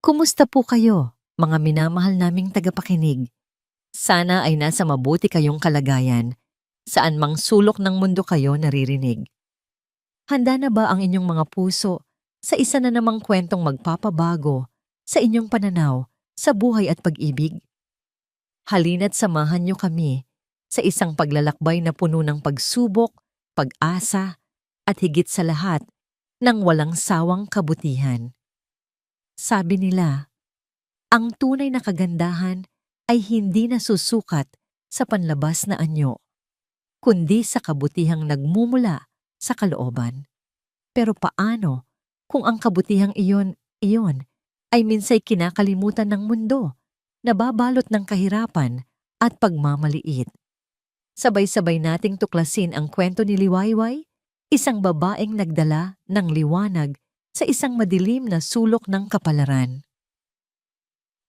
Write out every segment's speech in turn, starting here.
Kumusta po kayo, mga minamahal naming tagapakinig? Sana ay nasa mabuti kayong kalagayan, saan mang sulok ng mundo kayo naririnig. Handa na ba ang inyong mga puso sa isa na namang kwentong magpapabago sa inyong pananaw sa buhay at pag-ibig? Halina't samahan niyo kami sa isang paglalakbay na puno ng pagsubok, pag-asa, at higit sa lahat, ng walang sawang kabutihan. Sabi nila, ang tunay na kagandahan ay hindi nasusukat sa panlabas na anyo, kundi sa kabutihang nagmumula sa kalooban. Pero paano kung ang kabutihang iyon ay minsay kinakalimutan ng mundo, nababalot ng kahirapan at pagmamaliit? Sabay-sabay nating tuklasin ang kwento ni Liwayway, isang babaeng nagdala ng liwanag sa isang madilim na sulok ng kapalaran.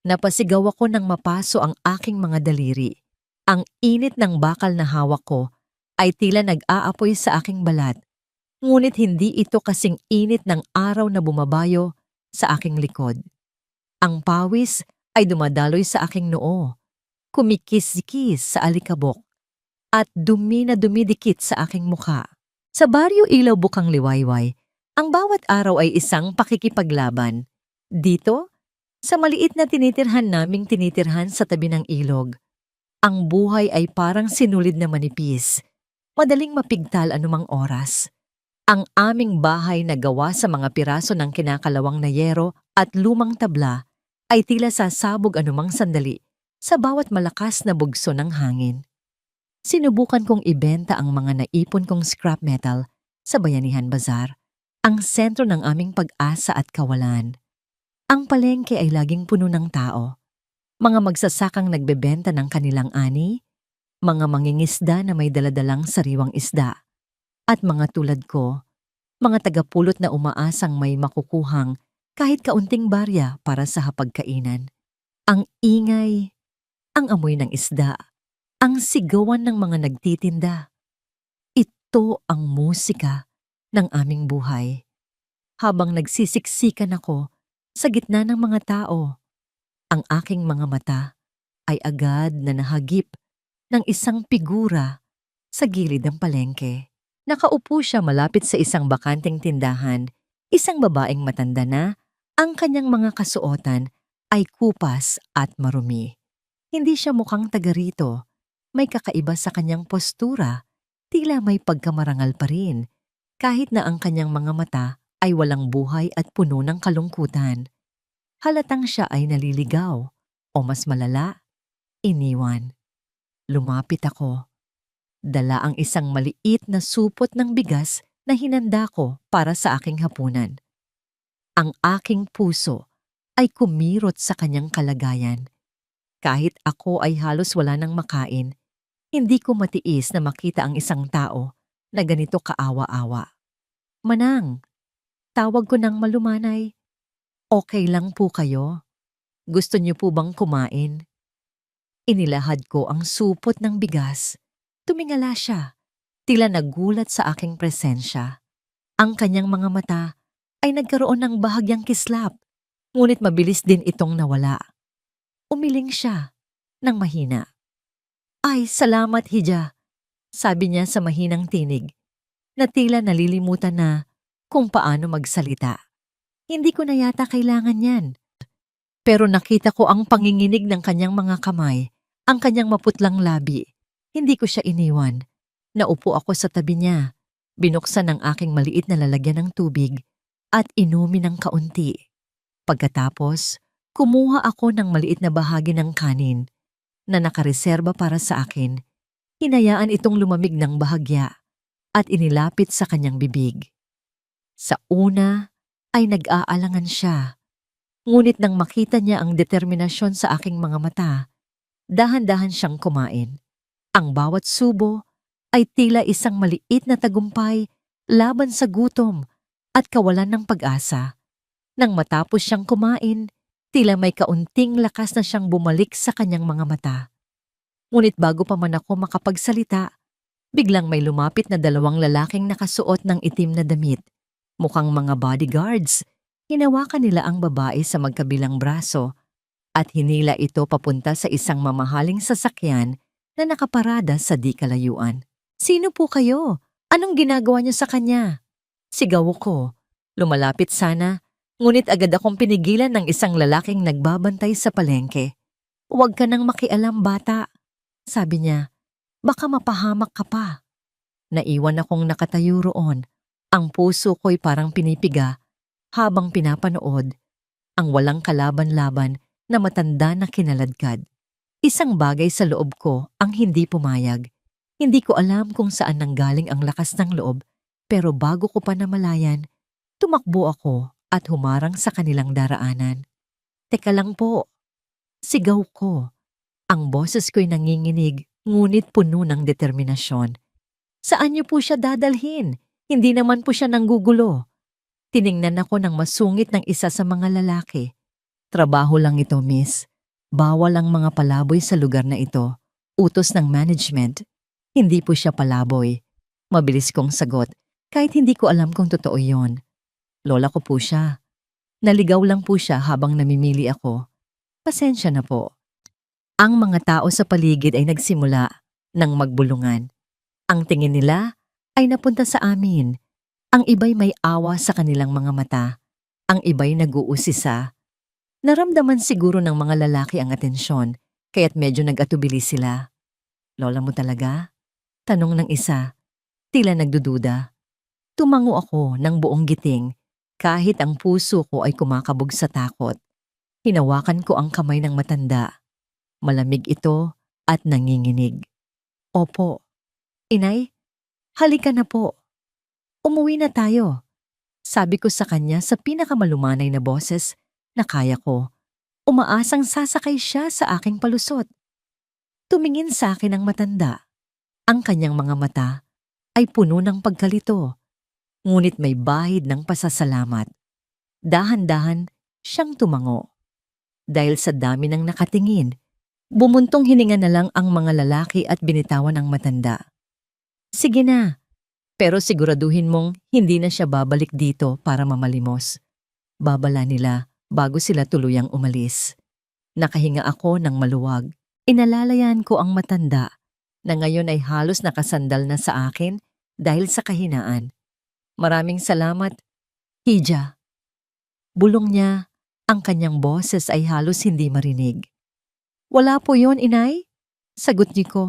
Napasigaw ako nang mapaso ang aking mga daliri. Ang init ng bakal na hawak ko ay tila nag-aapoy sa aking balat, ngunit hindi ito kasing init ng araw na bumabayo sa aking likod. Ang pawis ay dumadaloy sa aking noo, kumikis-kis sa alikabok, at dumi na dumidikit sa aking mukha. Sa baryo Ilaw Bukang Liwayway, ang bawat araw ay isang pakikipaglaban. Dito, sa maliit na tinitirhan sa tabi ng ilog, ang buhay ay parang sinulid na manipis, madaling mapigtal anumang oras. Ang aming bahay na gawa sa mga piraso ng kinakalawang na yero at lumang tabla ay tila sasabog anumang sandali sa bawat malakas na bugso ng hangin. Sinubukan kong ibenta ang mga naipon kong scrap metal sa Bayanihan Bazaar, ang sentro ng aming pag-asa at kawalan. Ang palengke ay laging puno ng tao. Mga magsasakang nagbebenta ng kanilang ani, mga mangingisda na may daladalang sariwang isda, at mga tulad ko, mga tagapulot na umaasang may makukuhang kahit kaunting barya para sa hapagkainan. Ang ingay, ang amoy ng isda, ang sigawan ng mga nagtitinda. Ito ang musika ng aming buhay. Habang nagsisiksikan ako sa gitna ng mga tao, ang aking mga mata ay agad na nahagip ng isang figura sa gilid ng palengke. Nakaupo siya malapit sa isang bakanting tindahan, isang babaeng matanda na ang kanyang mga kasuotan ay kupas at marumi. Hindi siya mukhang taga rito, may kakaiba sa kanyang postura, tila may pagkamarangal pa rin, kahit na ang kanyang mga mata ay walang buhay at puno ng kalungkutan. Halatang siya ay naliligaw, o mas malala, iniwan. Lumapit ako. Dala ang isang maliit na supot ng bigas na hinanda ko para sa aking hapunan. Ang aking puso ay kumirot sa kanyang kalagayan. Kahit ako ay halos wala nang makain, hindi ko matiis na makita ang isang tao na ganito kaawa-awa. Manang, tawag ko ng malumanay. Okay lang po kayo? Gusto niyo po bang kumain? Inilahad ko ang supot ng bigas. Tumingala siya, tila nagulat sa aking presensya. Ang kanyang mga mata ay nagkaroon ng bahagyang kislap, ngunit mabilis din itong nawala. Umiling siya ng mahina. Ay, salamat Hija, sabi niya sa mahinang tinig, na tila nalilimutan na kung paano magsalita. Hindi ko na yata kailangan yan. Pero nakita ko ang panginginig ng kanyang mga kamay, ang kanyang maputlang labi. Hindi ko siya iniwan. Naupo ako sa tabi niya, binuksan ang aking maliit na lalagyan ng tubig at inumin ng kaunti. Pagkatapos, kumuha ako ng maliit na bahagi ng kanin na nakareserba para sa akin. Hinayaan itong lumamig ng bahagya at inilapit sa kanyang bibig. Sa una ay nag-aalangan siya, ngunit nang makita niya ang determinasyon sa aking mga mata, dahan-dahan siyang kumain. Ang bawat subo ay tila isang maliit na tagumpay laban sa gutom at kawalan ng pag-asa. Nang matapos siyang kumain, tila may kaunting lakas na siyang bumalik sa kanyang mga mata. Ngunit bago pa man ako makapagsalita, biglang may lumapit na dalawang lalaking nakasuot ng itim na damit, mukhang mga bodyguards, Hinawakan nila ang babae sa magkabilang braso at hinila ito papunta sa isang mamahaling sasakyan na nakaparada sa di kalayuan. "Sino po kayo? Anong ginagawa niyo sa kanya?" Sigaw ko. Lumalapit sana, ngunit agad akong pinigilan ng isang lalaking nagbabantay sa palengke. "Huwag ka nang makialam, bata," sabi niya. "Baka mapahamak ka pa." Naiwan akong nakatayo roon. Ang puso ko'y parang pinipiga habang pinapanood ang walang kalaban-laban na matanda na kinaladkad. Isang bagay sa loob ko ang hindi pumayag. Hindi ko alam kung saan nanggaling ang lakas ng loob, pero bago ko pa namalayan, tumakbo ako at humarang sa kanilang daraanan. "Teka lang po," sigaw ko. Ang boses ko'y nanginginig ngunit puno ng determinasyon. "Saan niyo po siya dadalhin? Hindi naman po siya nanggugulo." Tiningnan ako ng masungit ng isa sa mga lalaki. "Trabaho lang ito, miss. Bawal ang mga palaboy sa lugar na ito. Utos ng management." "Hindi po siya palaboy." Mabilis kong sagot, kahit hindi ko alam kung totoo yon. "Lola ko po siya. Naligaw lang po siya habang namimili ako. Pasensya na po." Ang mga tao sa paligid ay nagsimula ng magbulungan. Ang tingin nila ay napunta sa amin. Ang iba'y may awa sa kanilang mga mata. Ang iba'y nag-uusisa. Naramdaman siguro ng mga lalaki ang atensyon, kaya't medyo nag-atubili sila. "Lola mo talaga?" tanong ng isa. Tila nagdududa. Tumango ako ng buong giting, kahit ang puso ko ay kumakabog sa takot. Hinawakan ko ang kamay ng matanda. Malamig ito at nanginginig. "Opo. Inay, halika na po. Umuwi na tayo." Sabi ko sa kanya sa pinakamalumanay na boses na kaya ko. Umaasang sasakay siya sa aking palusot. Tumingin sa akin ang matanda. Ang kanyang mga mata ay puno ng pagkalito, ngunit may bahid ng pasasalamat. Dahan-dahan siyang tumango. Dahil sa dami ng nakatingin, bumuntong hininga na lang ang mga lalaki at binitawan ang matanda. "Sige na, pero siguraduhin mong hindi na siya babalik dito para mamalimos." Babala nila bago sila tuluyang umalis. Nakahinga ako ng maluwag. Inalalayan ko ang matanda na ngayon ay halos nakasandal na sa akin dahil sa kahinaan. "Maraming salamat, Hija." Bulong niya, ang kanyang boses ay halos hindi marinig. "Wala po yon, inay," sagot niya ko.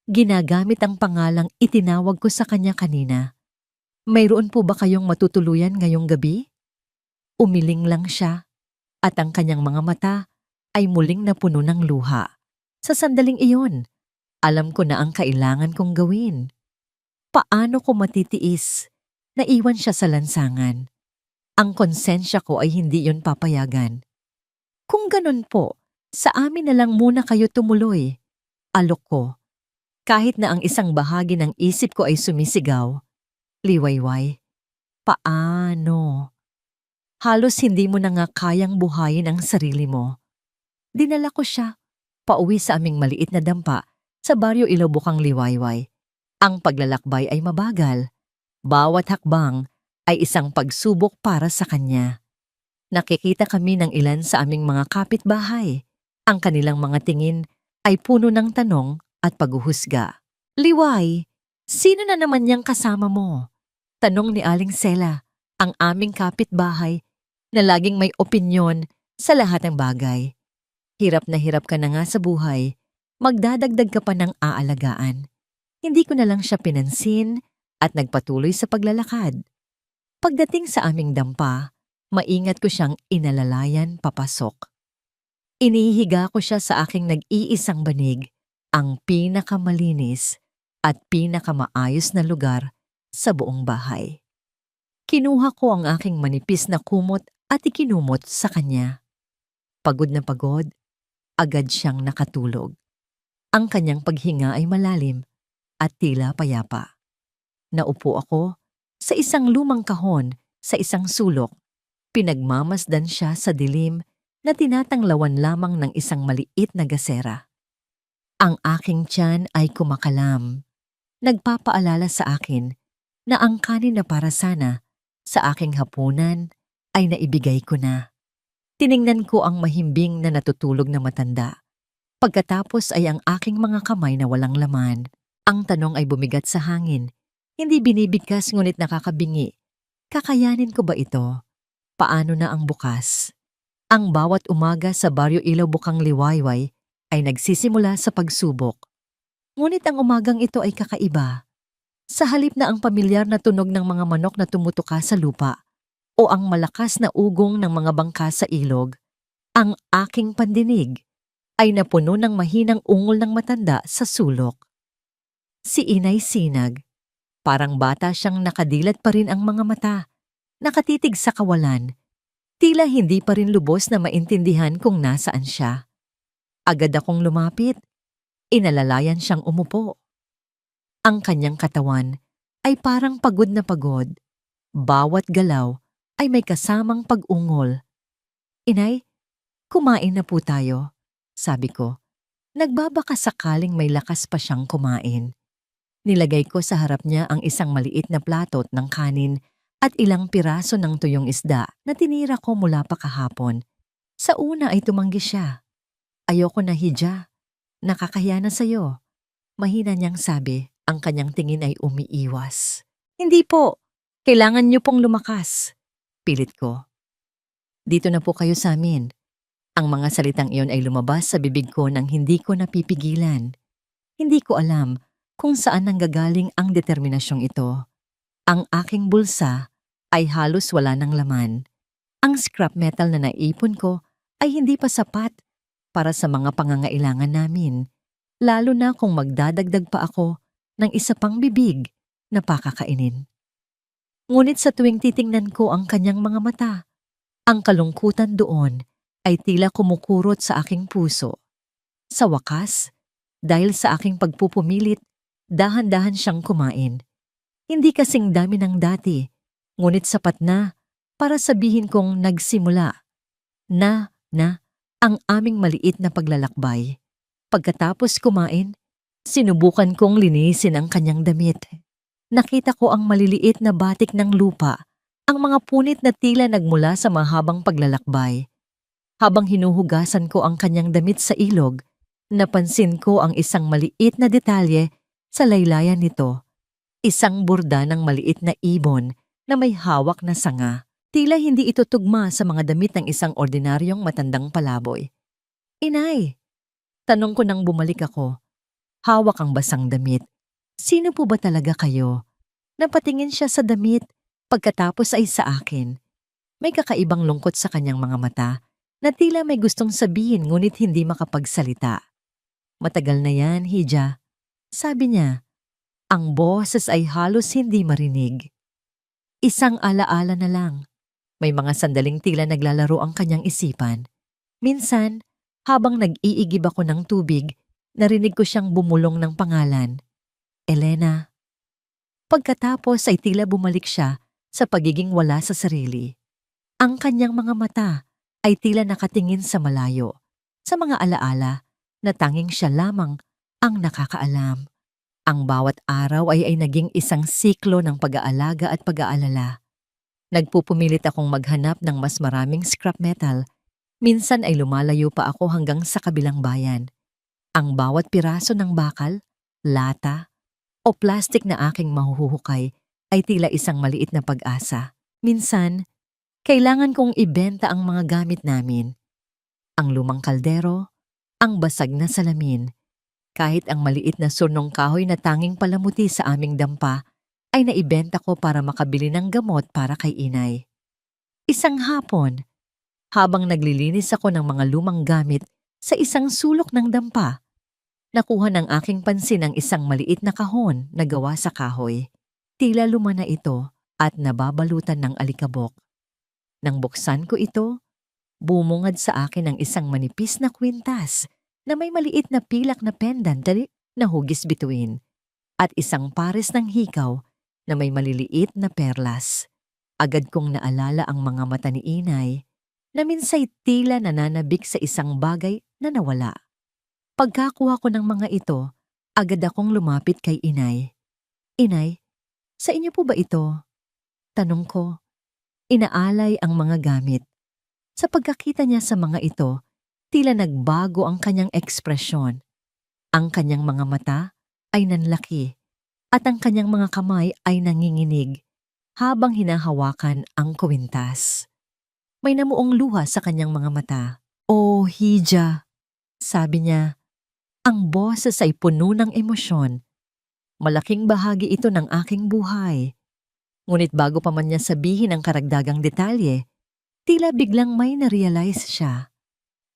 Ginagamit ang pangalang itinawag ko sa kanya kanina. "Mayroon po ba kayong matutuluyan ngayong gabi?" Umiling lang siya at ang kanyang mga mata ay muling napuno ng luha. Sa sandaling iyon, alam ko na ang kailangan kong gawin. Paano ko matitiis? Naiwan siya sa lansangan. Ang konsensya ko ay hindi yon papayagan. "Kung ganun po, sa amin na lang muna kayo tumuloy." Alok ko. Kahit na ang isang bahagi ng isip ko ay sumisigaw, "Liwayway, paano? Halos hindi mo na nga kayang buhayin ang sarili mo." Dinala ko siya pauwi sa aming maliit na dampa sa baryo Ilobokang Liwayway. Ang paglalakbay ay mabagal. Bawat hakbang ay isang pagsubok para sa kanya. Nakikita kami ng ilan sa aming mga kapitbahay. Ang kanilang mga tingin ay puno ng tanong at paghuhusga. "Liway, sino na naman niyang kasama mo?" tanong ni Aling Sela, ang aming kapitbahay na laging may opinyon sa lahat ng bagay. Hirap na hirap ka na nga sa buhay, magdadagdag ka pa ng aalagaan. Hindi ko na lang siya pinansin at nagpatuloy sa paglalakad. Pagdating sa aming dampa, maingat ko siyang inalalayan papasok. Inihiga ko siya sa aking nag-iisang banig, ang pinakamalinis at pinakamaayos na lugar sa buong bahay. Kinuha ko ang aking manipis na kumot at ikinumot sa kanya. Pagod na pagod, agad siyang nakatulog. Ang kanyang paghinga ay malalim at tila payapa. Naupo ako sa isang lumang kahon sa isang sulok. Pinagmamasdan siya sa dilim na tinatanglawan lamang ng isang maliit na gasera. Ang aking tiyan ay kumakalam. Nagpapaalala sa akin na ang kanin na para sana sa aking hapunan ay naibigay ko na. Tiningnan ko ang mahimbing na natutulog na matanda. Pagkatapos ay ang aking mga kamay na walang laman. Ang tanong ay bumigat sa hangin. Hindi binibigkas ngunit nakakabingi. Kakayanin ko ba ito? Paano na ang bukas? Ang bawat umaga sa Baryo Ilaw Bukang Liwayway ay nagsisimula sa pagsubok. Ngunit ang umagang ito ay kakaiba. Sa halip na ang pamilyar na tunog ng mga manok na tumutuka sa lupa o ang malakas na ugong ng mga bangka sa ilog, ang aking pandinig ay napuno ng mahinang ungol ng matanda sa sulok. Si Inay Sinag, parang bata siyang nakadilat pa rin ang mga mata, nakatitig sa kawalan, tila hindi pa rin lubos na maintindihan kung nasaan siya. Agad akong lumapit, inalalayan siyang umupo. Ang kanyang katawan ay parang pagod na pagod. Bawat galaw ay may kasamang pag-ungol. Inay, kumain na po tayo, sabi ko. Nagbabaka sakaling may lakas pa siyang kumain. Nilagay ko sa harap niya ang isang maliit na platot ng kanin at ilang piraso ng tuyong isda na tinira ko mula pa kahapon. Sa una ay tumanggi siya. Ayoko na, Hija. Nakakahiya na sa'yo. Mahina niyang sabi, ang kanyang tingin ay umiiwas. Hindi po. Kailangan niyo pong lumakas. Pilit ko. Dito na po kayo sa amin. Ang mga salitang iyon ay lumabas sa bibig ko nang hindi ko napipigilan. Hindi ko alam kung saan nanggagaling ang determinasyong ito. Ang aking bulsa ay halos wala ng laman. Ang scrap metal na naipon ko ay hindi pa sapat para sa mga pangangailangan namin, lalo na kung magdadagdag pa ako ng isa pang bibig na pakakainin. Ngunit sa tuwing titingnan ko ang kanyang mga mata, ang kalungkutan doon ay tila kumukurot sa aking puso. Sa wakas, dahil sa aking pagpupumilit, dahan-dahan siyang kumain. Hindi kasing dami ng dati, ngunit sapat na para sabihin kong nagsimula na ang aming maliit na paglalakbay. Pagkatapos kumain, sinubukan kong linisin ang kanyang damit. Nakita ko ang maliliit na batik ng lupa, ang mga punit na tila nagmula sa mahabang paglalakbay. Habang hinuhugasan ko ang kanyang damit sa ilog, napansin ko ang isang maliit na detalye sa laylayan nito. Isang burda ng maliit na ibon na may hawak na sanga. Tila hindi ito tugma sa mga damit ng isang ordinaryong matandang palaboy. Inay, tanong ko nang bumalik ako. Hawak ang basang damit. Sino po ba talaga kayo? Napatingin siya sa damit, pagkatapos ay sa akin. May kakaibang lungkot sa kanyang mga mata na tila may gustong sabihin ngunit hindi makapagsalita. Matagal na yan, Hija. Sabi niya, ang boses ay halos hindi marinig. Isang alaala na lang. May mga sandaling tila naglalaro ang kanyang isipan. Minsan, habang nag-iigib ako ng tubig, narinig ko siyang bumulong ng pangalan. Elena. Pagkatapos ay tila bumalik siya sa pagiging wala sa sarili. Ang kanyang mga mata ay tila nakatingin sa malayo, sa mga alaala na tanging siya lamang ang nakakaalam. Ang bawat araw ay naging isang siklo ng pag-aalaga at pag-aalala. Nagpupumilit akong maghanap ng mas maraming scrap metal. Minsan ay lumalayo pa ako hanggang sa kabilang bayan. Ang bawat piraso ng bakal, lata, o plastik na aking mahuhukay ay tila isang maliit na pag-asa. Minsan, kailangan kong ibenta ang mga gamit namin. Ang lumang kaldero, ang basag na salamin, kahit ang maliit na surnong kahoy na tanging palamuti sa aming dampa ay naibenta ko para makabili ng gamot para kay inay. Isang hapon, habang naglilinis ako ng mga lumang gamit sa isang sulok ng dampa, nakuha ng aking pansin ang isang maliit na kahon na gawa sa kahoy. Tila luma na ito at nababalutan ng alikabok. Nang buksan ko ito, bumungad sa akin ang isang manipis na kwintas na may maliit na pilak na pendant na hugis bituin at isang pares ng hikaw na may maliliit na perlas. Agad kong naalala ang mga mata ni inay na minsay tila nananabik sa isang bagay na nawala. Pagkakuha ko ng mga ito, agad akong lumapit kay inay. Inay, sa inyo po ba ito? Tanong ko. inaalay ang mga gamit. Sa pagkakita niya sa mga ito, tila nagbago ang kanyang ekspresyon. Ang kanyang mga mata ay nanlaki at ang kanyang mga kamay ay nanginginig habang hinahawakan ang kwintas. May namuong luha sa kanyang mga mata. "Oh, Hija," sabi niya. Ang boses ay puno ng emosyon. "Malaking bahagi ito ng aking buhay." Ngunit bago pa man niya sabihin ang karagdagang detalye, tila biglang may na-realize siya.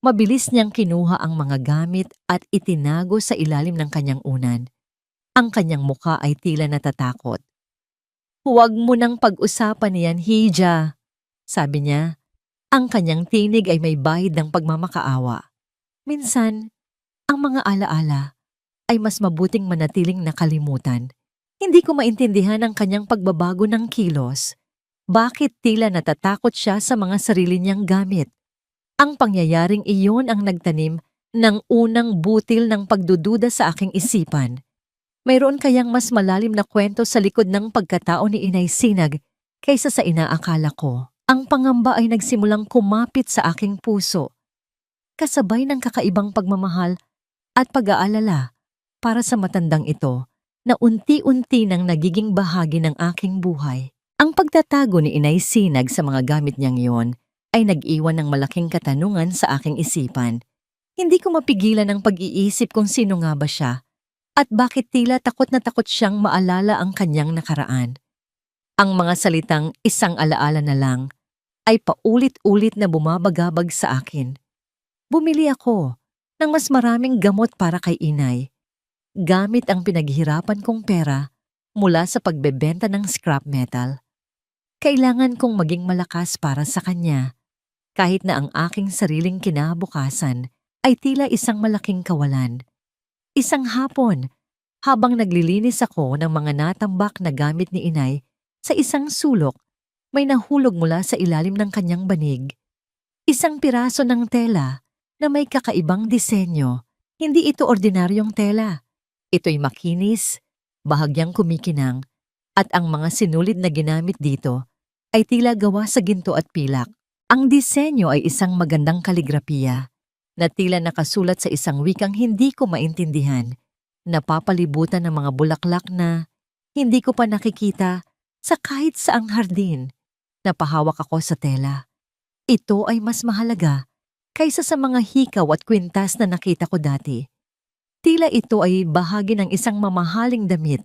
Mabilis niyang kinuha ang mga gamit at itinago sa ilalim ng kanyang unan. Ang kanyang muka ay tila natatakot. "Huwag mo nang pag-usapan niyan, Hija," sabi niya. Ang kanyang tinig ay may bahid ng pagmamakaawa. Minsan, ang mga alaala ay mas mabuting manatiling nakalimutan. Hindi ko maintindihan ang kanyang pagbabago ng kilos. Bakit tila natatakot siya sa mga sarili niyang gamit? Ang pangyayaring iyon ang nagtanim ng unang butil ng pagdududa sa aking isipan. Mayroon kayang mas malalim na kwento sa likod ng pagkatao ni Inay Sinag kaysa sa inaakala ko? Ang pangamba ay nagsimulang kumapit sa aking puso, kasabay ng kakaibang pagmamahal at pag-aalala para sa matandang ito na unti-unti nang nagiging bahagi ng aking buhay. Ang pagtatago ni Inay Sinag sa mga gamit niyang iyon ay nag-iwan ng malaking katanungan sa aking isipan. Hindi ko mapigilan ang pag-iisip kung sino nga ba siya at bakit tila takot na takot siyang maalala ang kanyang nakaraan. Ang mga salitang "isang alaala na lang" ay paulit-ulit na bumabagabag sa akin. Bumili ako ng mas maraming gamot para kay Inay, gamit ang pinaghirapan kong pera mula sa pagbebenta ng scrap metal. Kailangan kong maging malakas para sa kanya, kahit na ang aking sariling kinabukasan ay tila isang malaking kawalan. Isang hapon, habang naglilinis ako ng mga natambak na gamit ni Inay, sa isang sulok, may nahulog mula sa ilalim ng kanyang banig. Isang piraso ng tela na may kakaibang disenyo. Hindi ito ordinaryong tela. Ito'y makinis, bahagyang kumikinang, at ang mga sinulid na ginamit dito ay tila gawa sa ginto at pilak. Ang disenyo ay isang magandang kaligrapiya na tila nakasulat sa isang wikang hindi ko maintindihan, napapalibutan ng mga bulaklak na hindi ko pa nakikita sa kahit saang hardin. Napahawak ako sa tela. Ito ay mas mahalaga kaysa sa mga hikaw at kwintas na nakita ko dati. Tila ito ay bahagi ng isang mamahaling damit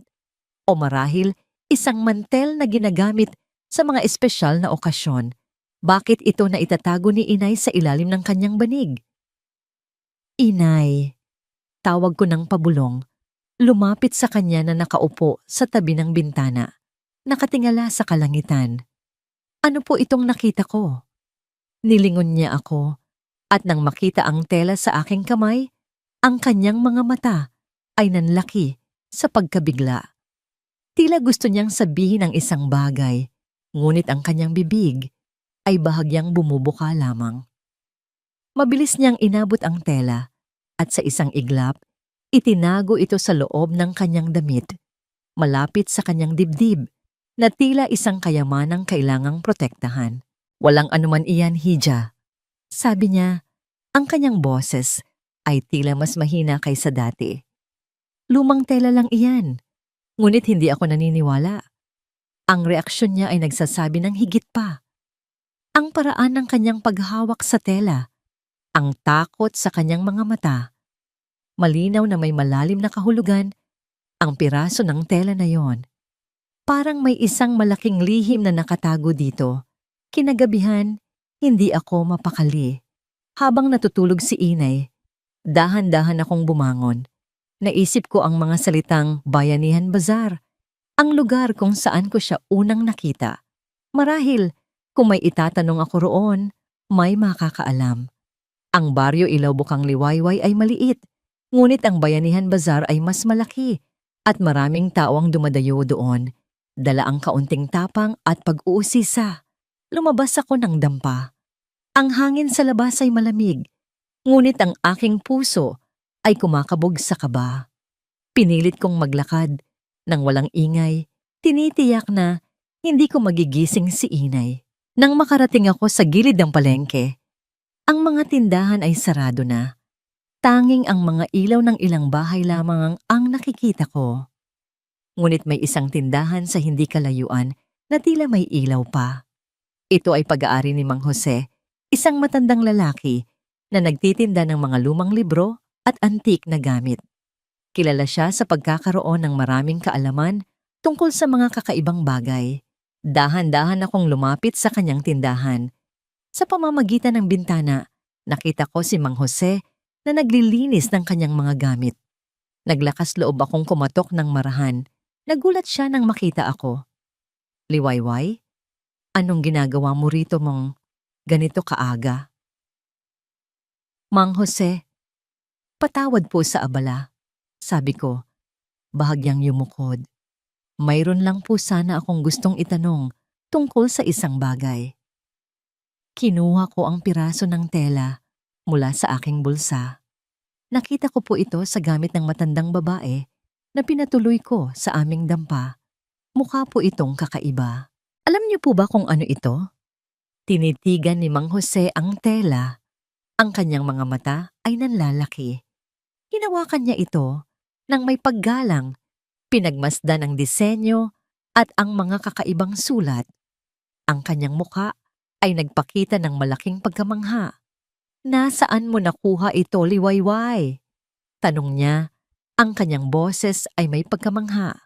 o marahil isang mantel na ginagamit sa mga espesyal na okasyon. Bakit ito na itatago ni Inay sa ilalim ng kanyang banig? "Inay," tawag ko ng pabulong. Lumapit sa kanya na nakaupo sa tabi ng bintana, nakatingala sa kalangitan. "Ano po itong nakita ko?" Nilingon niya ako at nang makita ang tela sa aking kamay, ang kanyang mga mata ay nanlaki sa pagkabigla. Tila gusto niyang sabihin ang isang bagay, ngunit ang kanyang bibig ay bahagyang bumubuka lamang. Mabilis niyang inabot ang tela at sa isang iglap, itinago ito sa loob ng kanyang damit, malapit sa kanyang dibdib, na tila isang kayamanang kailangang protektahan. "Walang anuman iyan, Hija," sabi niya. Ang kanyang boses ay tila mas mahina kaysa dati. "Lumang tela lang iyan." Ngunit hindi ako naniniwala. Ang reaksyon niya ay nagsasabi ng higit pa. Ang paraan ng kanyang paghawak sa tela, ang takot sa kanyang mga mata. Malinaw na may malalim na kahulugan ang piraso ng tela na yon. Parang may isang malaking lihim na nakatago dito. Kinagabihan, hindi ako mapakali. Habang natutulog si Inay, dahan-dahan akong bumangon. Naisip ko ang mga salitang Bayanihan Bazaar, ang lugar kung saan ko siya unang nakita. Marahil, kung may itatanong ako roon, may makakaalam. Ang baryo Ilaw-Bukang Liwayway ay maliit, ngunit ang Bayanihan Bazaar ay mas malaki at maraming tao ang dumadayo doon. Dala ang kaunting tapang at pag-uusisa. Lumabas ako ng dampa. Ang hangin sa labas ay malamig, ngunit ang aking puso ay kumakabog sa kaba. Pinilit kong maglakad nang walang ingay, tinitiyak na hindi ko magigising si Inay. Nang makarating ako sa gilid ng palengke, ang mga tindahan ay sarado na. Tanging ang mga ilaw ng ilang bahay lamang ang nakikita ko. Ngunit may isang tindahan sa hindi kalayuan na tila may ilaw pa. Ito ay pag-aari ni Mang Jose, isang matandang lalaki na nagtitinda ng mga lumang libro at antik na gamit. Kilala siya sa pagkakaroon ng maraming kaalaman tungkol sa mga kakaibang bagay. Dahan-dahan akong lumapit sa kanyang tindahan. Sa pamamagitan ng bintana, nakita ko si Mang Jose na naglilinis ng kanyang mga gamit. Naglakas loob akong kumatok ng marahan. Nagulat siya nang makita ako. Liwayway, anong ginagawa mo rito mong ganito kaaga? Mang Jose, patawad po sa abala. Sabi ko, bahagyang yumukod. Mayroon lang po sana akong gustong itanong tungkol sa isang bagay. Kinuha ko ang piraso ng tela mula sa aking bulsa. Nakita ko po ito sa gamit ng matandang babae na pinatuloy ko sa aming dampa. Mukha po itong kakaiba. Alam niyo po ba kung ano ito? Tinitigan ni Mang Jose ang tela. Ang kanyang mga mata ay nanlalaki. Hinawakan niya ito nang may paggalang, pinagmasdan ang disenyo at ang mga kakaibang sulat. Ang kanyang mukha ay nagpakita ng malaking pagkamangha. Nasaan mo nakuha ito, Liwayway? Tanong niya, ang kanyang boses ay may pagkamangha.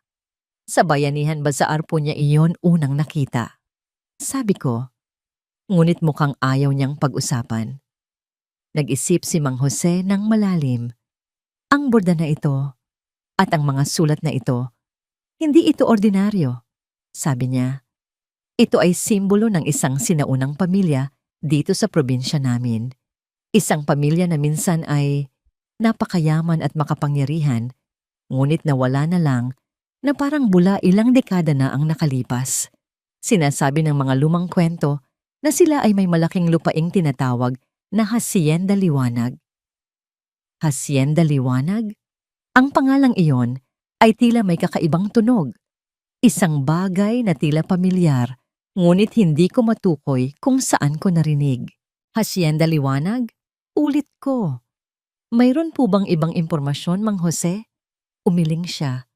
Sa Bayanihan Bazaar po niya iyon unang nakita. Sabi ko, ngunit mukhang ayaw niyang pag-usapan. Nag-isip si Mang Jose ng malalim. Ang borda na ito at ang mga sulat na ito, hindi ito ordinaryo. Sabi niya, ito ay simbolo ng isang sinaunang pamilya dito sa probinsya namin. Isang pamilya na minsan ay napakayaman at makapangyarihan, ngunit nawala na lang na parang bula ilang dekada na ang nakalipas. Sinasabi ng mga lumang kwento na sila ay may malaking lupaing tinatawag na Hacienda Liwanag. Hacienda Liwanag? Ang pangalang iyon ay tila may kakaibang tunog. Isang bagay na tila pamilyar, ngunit hindi ko matukoy kung saan ko narinig. Hacienda Liwanag? Ulit ko. Mayroon po bang ibang impormasyon, Mang Jose? Umiling siya.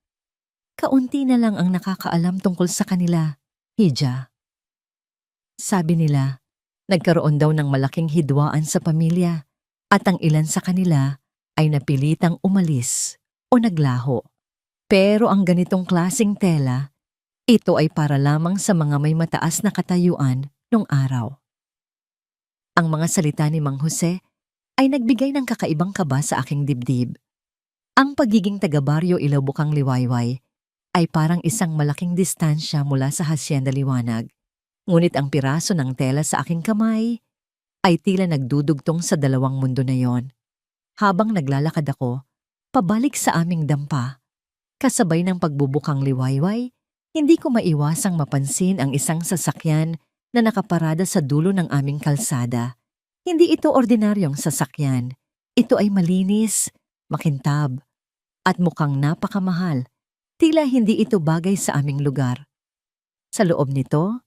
Kaunti na lang ang nakakaalam tungkol sa kanila, Hija. Sabi nila, nagkaroon daw ng malaking hidwaan sa pamilya at ang ilan sa kanila ay napilitang umalis o naglaho. Pero ang ganitong klasing tela, ito ay para lamang sa mga may mataas na katayuan nung araw. Ang mga salita ni Mang Jose ay nagbigay ng kakaibang kaba sa aking dibdib. Ang pagiging taga-baryo Ilawbukang Liwayway ay parang isang malaking distansya mula sa Hacienda Liwanag. Ngunit ang piraso ng tela sa aking kamay ay tila nagdudugtong sa dalawang mundo na yon. Habang naglalakad ako, pabalik sa aming dampa, kasabay ng pagbubukang liwayway, hindi ko maiwasang mapansin ang isang sasakyan na nakaparada sa dulo ng aming kalsada. Hindi ito ordinaryong sasakyan. Ito ay malinis, makintab, at mukhang napakamahal. Tila hindi ito bagay sa aming lugar. Sa loob nito,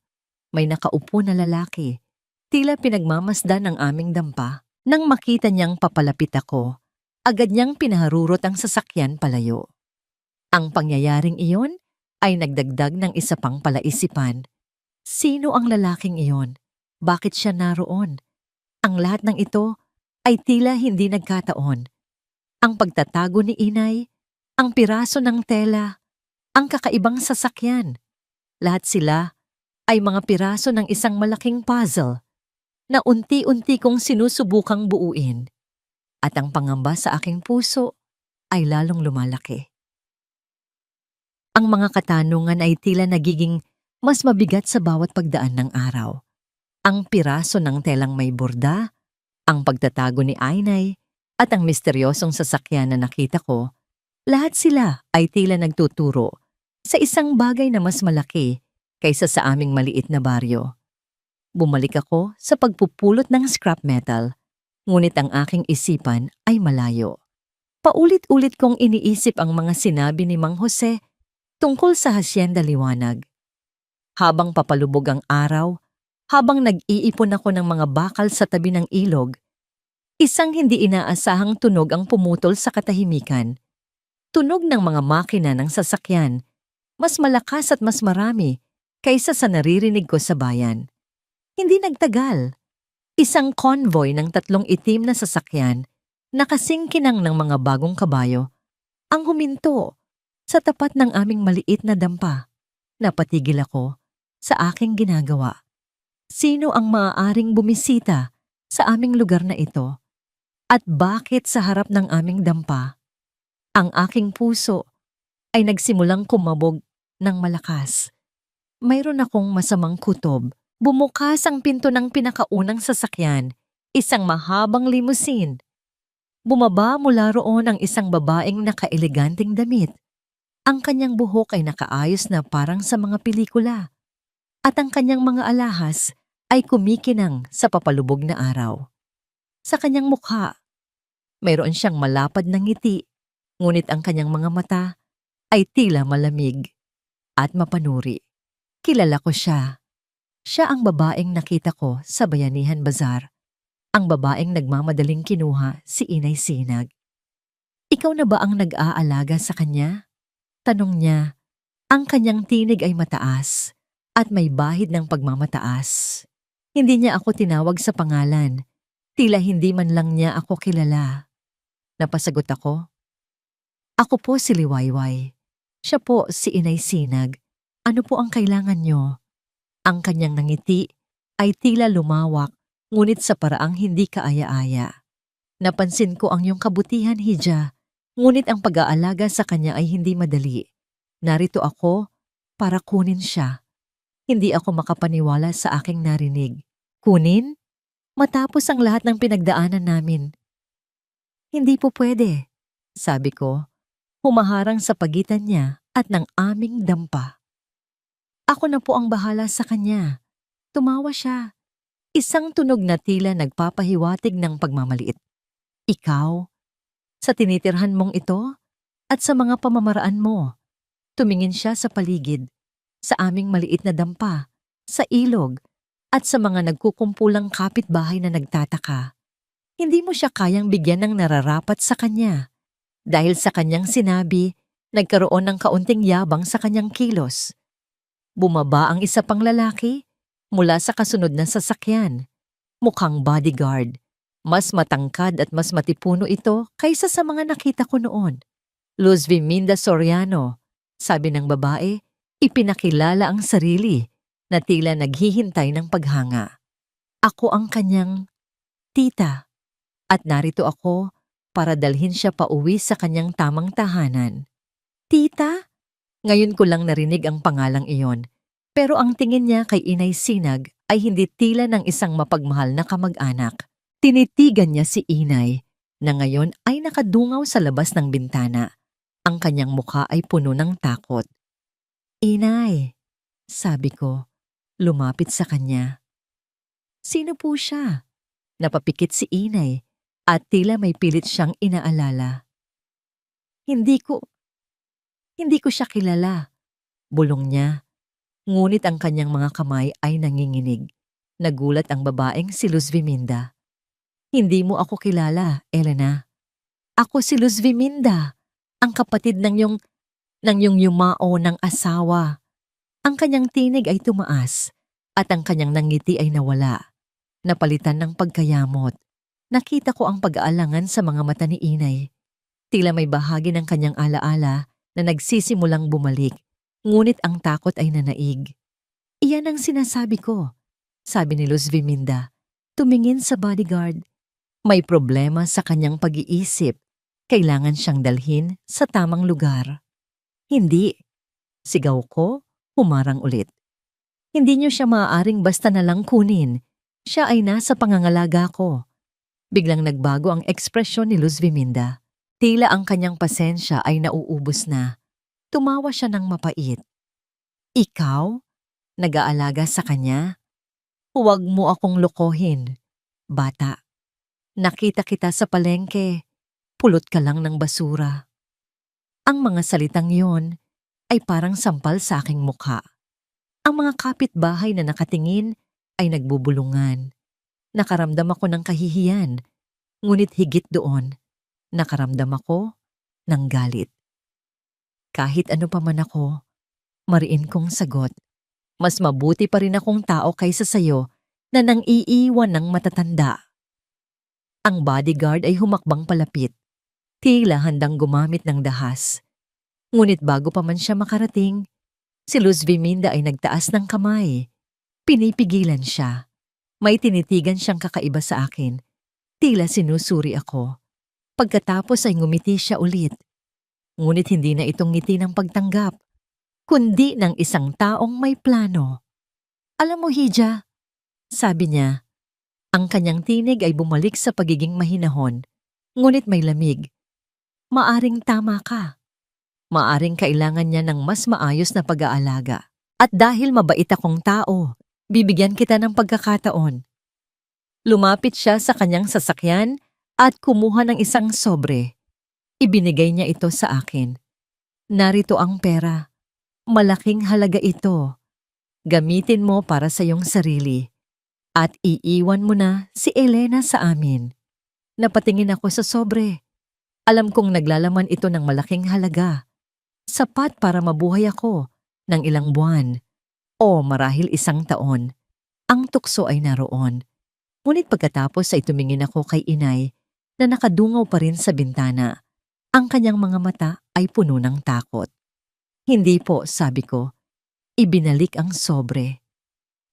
may nakaupo na lalaki. Tila pinagmamasdan ng aming dampa. Nang makita niyang papalapit ako, agad niyang pinaharurot ang sasakyan palayo. Ang pangyayaring iyon ay nagdagdag ng isa pang palaisipan. Sino ang lalaking iyon? Bakit siya naroon? Ang lahat ng ito ay tila hindi nagkataon. Ang pagtatago ni inay, ang piraso ng tela, ang kakaibang sasakyan. Lahat sila ay mga piraso ng isang malaking puzzle na unti-unti kong sinusubukang buuin. At ang pangamba sa aking puso ay lalong lumalaki. Ang mga katanungan ay tila nagiging mas mabigat sa bawat pagdaan ng araw. Ang piraso ng telang may borda, ang pagtatago ni Ainay, at ang misteryosong sasakyan na nakita ko, lahat sila ay tila nagtuturo sa isang bagay na mas malaki kaysa sa aming maliit na baryo. Bumalik ako sa pagpupulot ng scrap metal, ngunit ang aking isipan ay malayo. Paulit-ulit kong iniisip ang mga sinabi ni Mang Jose tungkol sa Hacienda Liwanag. Habang papalubog ang araw, Habang nag-iipon ako ng mga bakal sa tabi ng ilog, isang hindi inaasahang tunog ang pumutol sa katahimikan. Tunog ng mga makina ng sasakyan, mas malakas at mas marami kaysa sa naririnig ko sa bayan. Hindi nagtagal. Isang convoy ng 3 itim na sasakyan na kasing kinang ng mga bagong kabayo ang huminto sa tapat ng aming maliit na dampa. Napatigil ako sa aking ginagawa. Sino ang maaaring bumisita sa aming lugar na ito? At bakit sa harap ng aming dampa? Ang aking puso ay nagsimulang kumabog ng malakas. Mayroon akong masamang kutob. Bumukas ang pinto ng pinakaunang sasakyan, isang mahabang limousine. Bumaba mula roon ang isang babaeng nakaeleganting damit. Ang kanyang buhok ay nakaayos na parang sa mga pelikula. At ang kanyang mga alahas ay kumikinang sa papalubog na araw. Sa kanyang mukha, mayroon siyang malapad na ngiti, ngunit ang kanyang mga mata ay tila malamig at mapanuri. Kilala ko siya. Siya ang babaeng nakita ko sa Bayanihan Bazaar. Ang babaeng nagmamadaling kinuha si Inay Sinag. Ikaw na ba ang nag-aalaga sa kanya? Tanong niya. Ang kanyang tinig ay mataas at may bahid ng pagmamataas. Hindi niya ako tinawag sa pangalan. Tila hindi man lang niya ako kilala. Napasagot ako. Ako po si Liwayway. Siya po si Inay Sinag. Ano po ang kailangan niyo? Ang kanyang nangiti ay tila lumawak, ngunit sa paraang hindi kaaya-aya. Napansin ko ang iyong kabutihan, Hija, ngunit ang pag-aalaga sa kanya ay hindi madali. Narito ako para kunin siya. Hindi ako makapaniwala sa aking narinig. Kunin? Matapos ang lahat ng pinagdaanan namin. Hindi po pwede, sabi ko, humaharang sa pagitan niya at ng aming dampa. Ako na po ang bahala sa kanya. Tumawa siya. Isang tunog na tila nagpapahiwatig ng pagmamaliit. Ikaw, sa tinitirhan mong ito at sa mga pamamaraan mo. Tumingin siya sa paligid, sa aming maliit na dampa, sa ilog, at sa mga nagkukumpulang kapitbahay na nagtataka. Hindi mo siya kayang bigyan ng nararapat sa kanya. Dahil sa kanyang sinabi, nagkaroon ng kaunting yabang sa kanyang kilos. Bumaba ang isa pang lalaki mula sa kasunod na sasakyan. Mukhang bodyguard. Mas matangkad at mas matipuno ito kaysa sa mga nakita ko noon. Luz Viminda Soriano, sabi ng babae, ipinakilala ang sarili na tila naghihintay ng paghanga. Ako ang kanyang tita at narito ako para dalhin siya pauwi sa kanyang tamang tahanan. Tita? Ngayon ko lang narinig ang pangalang iyon, pero ang tingin niya kay Inay Sinag ay hindi tila ng isang mapagmahal na kamag-anak. Tinitigan niya si Inay, na ngayon ay nakadungaw sa labas ng bintana. Ang kanyang mukha ay puno ng takot. Inay, sabi ko, lumapit sa kanya. Sino po siya? Napapikit si Inay at tila may pilit siyang inaalala. Hindi ko siya kilala, bulong niya. Ngunit ang kanyang mga kamay ay nanginginig. Nagulat ang babaeng si Luz Viminda. Hindi mo ako kilala, Elena. Ako si Luz Viminda, ang kapatid ng yung yumao ng asawa. Ang kanyang tinig ay tumaas at ang kanyang nangiti ay nawala. Napalitan ng pagkayamot. Nakita ko ang pag-aalangan sa mga mata ni Inay. Tila may bahagi ng kanyang alaala na nagsisimulang bumalik, ngunit ang takot ay nanaig. Iyan ang sinasabi ko, sabi ni Luz Viminda. Tumingin sa bodyguard. May problema sa kanyang pag-iisip. Kailangan siyang dalhin sa tamang lugar. Hindi. Sigaw ko, humarang ulit. Hindi niyo siya maaaring basta na lang kunin. Siya ay nasa pangangalaga ko. Biglang nagbago ang ekspresyon ni Luz Viminda. Tila ang kanyang pasensya ay nauubos na. Tumawa siya ng mapait. Ikaw? Nag-aalaga sa kanya? Huwag mo akong lokohin, bata. Nakita kita sa palengke. Pulot ka lang ng basura. Ang mga salitang yon ay parang sampal sa aking mukha. Ang mga kapitbahay na nakatingin ay nagbubulungan. Nakaramdam ako ng kahihiyan, ngunit higit doon, nakaramdam ako ng galit. Kahit ano pa man ako, mariin kong sagot. Mas mabuti pa rin akong tao kaysa sayo na nang iiwan ng matatanda. Ang bodyguard ay humakbang palapit, tila handang gumamit ng dahas. Ngunit bago pa man siya makarating, si Luz Viminda ay nagtaas ng kamay. Pinipigilan siya. May tinitigan siyang kakaiba sa akin. Tila sinusuri ako. Pagkatapos ay ngumiti siya ulit. Ngunit hindi na itong ngiti ng pagtanggap, kundi ng isang taong may plano. Alam mo, Hija, sabi niya, ang kanyang tinig ay bumalik sa pagiging mahinahon, ngunit may lamig. Maaring tama ka. Maaring kailangan niya ng mas maayos na pag-aalaga. At dahil mabait akong tao, bibigyan kita ng pagkakataon. Lumapit siya sa kanyang sasakyan at kumuha ng isang sobre. Ibinigay niya ito sa akin. Narito ang pera. Malaking halaga ito. Gamitin mo para sa iyong sarili. At iiwan mo na si Elena sa amin. Napatingin ako sa sobre. Alam kong naglalaman ito ng malaking halaga. Sapat para mabuhay ako ng ilang buwan o marahil isang taon. Ang tukso ay naroon. Ngunit pagkatapos ay tumingin ako kay inay na nakadungaw pa rin sa bintana. Ang kanyang mga mata ay puno ng takot. Hindi po, sabi ko. Ibinalik ang sobre.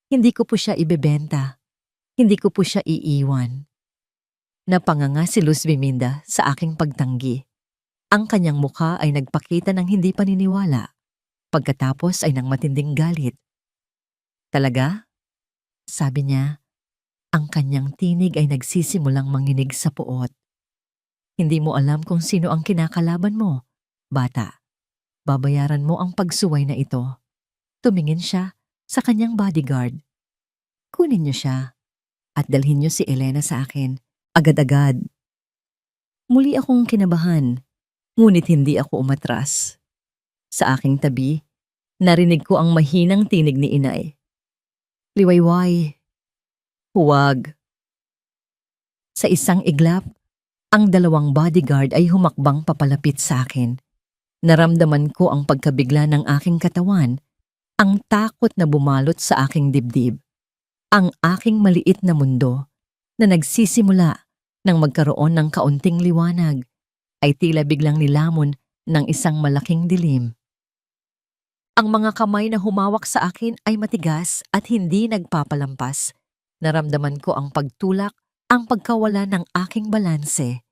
Hindi ko po siya ibebenta. Hindi ko po siya iiwan. Napanganga si Luz Viminda sa aking pagtanggi. Ang kanyang mukha ay nagpakita ng hindi paniniwala. Pagkatapos ay ng matinding galit. Talaga? Sabi niya. Ang kanyang tinig ay nagsisimulang manginig sa puot. Hindi mo alam kung sino ang kinakalaban mo, bata. Babayaran mo ang pagsuway na ito. Tumingin siya sa kanyang bodyguard. Kunin niyo siya at dalhin niyo si Elena sa akin, agad-agad. Muli akong kinabahan, ngunit hindi ako umatras. Sa aking tabi, narinig ko ang mahinang tinig ni inay. Liwayway. Huwag. Sa isang iglap, ang dalawang bodyguard ay humakbang papalapit sa akin. Naramdaman ko ang pagkabigla ng aking katawan, ang takot na bumalot sa aking dibdib, ang aking maliit na mundo na nagsisimula nang magkaroon ng kaunting liwanag ay tila biglang nilamon ng isang malaking dilim. Ang mga kamay na humawak sa akin ay matigas at hindi nagpapalampas. Naramdaman ko ang pagtulak, ang pagkawala ng aking balanse.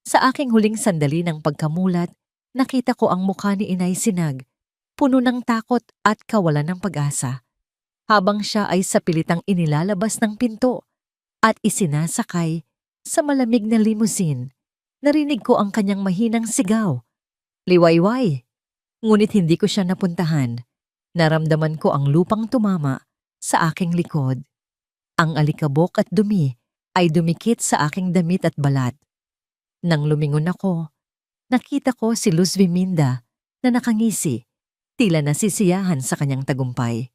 Sa aking huling sandali ng pagkamulat, nakita ko ang mukha ni Inay Sinag, puno ng takot at kawalan ng pag-asa. Habang siya ay sa pilitang inilalabas ng pinto at isinasakay sa malamig na limousine, narinig ko ang kanyang mahinang sigaw. Liwayway! Ngunit hindi ko siya napuntahan. Naramdaman ko ang lupang tumama sa aking likod. Ang alikabok at dumi ay dumikit sa aking damit at balat. Nang lumingon ako, nakita ko si Luz Viminda na nakangisi, tila nasisiyahan sa kanyang tagumpay.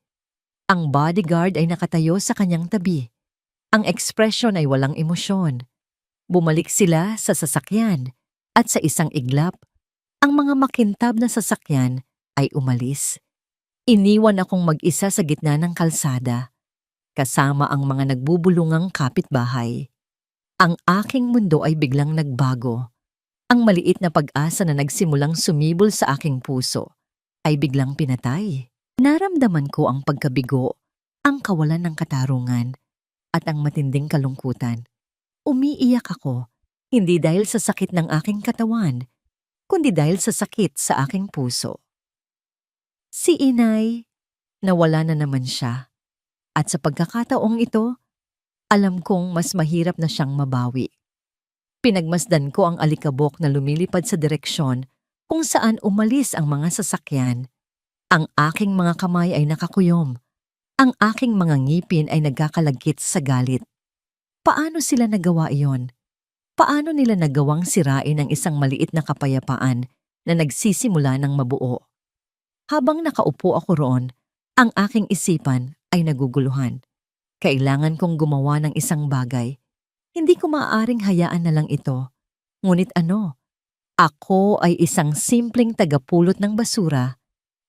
Ang bodyguard ay nakatayo sa kanyang tabi. Ang ekspresyon ay walang emosyon. Bumalik sila sa sasakyan at sa isang iglap, ang mga makintab na sasakyan ay umalis. Iniwan akong mag-isa sa gitna ng kalsada, kasama ang mga nagbubulungang kapitbahay. Ang aking mundo ay biglang nagbago. Ang maliit na pag-asa na nagsimulang sumibol sa aking puso ay biglang pinatay. Naramdaman ko ang pagkabigo, ang kawalan ng katarungan, at ang matinding kalungkutan. Umiiyak ako, hindi dahil sa sakit ng aking katawan, kundi dahil sa sakit sa aking puso. Si Inay, nawala na naman siya. At sa pagkakataong ito, alam kong mas mahirap na siyang mabawi. Pinagmasdan ko ang alikabok na lumilipad sa direksyon kung saan umalis ang mga sasakyan. Ang aking mga kamay ay nakakuyom. Ang aking mga ngipin ay nagkakalagkit sa galit. Paano sila nagawa iyon? Paano nila nagawang sirain ang isang maliit na kapayapaan na nagsisimula ng mabuo? Habang nakaupo ako roon, ang aking isipan ay naguguluhan. Kailangan kong gumawa ng isang bagay. Hindi ko maaaring hayaan na lang ito. Ngunit ano? Ako ay isang simpleng tagapulot ng basura.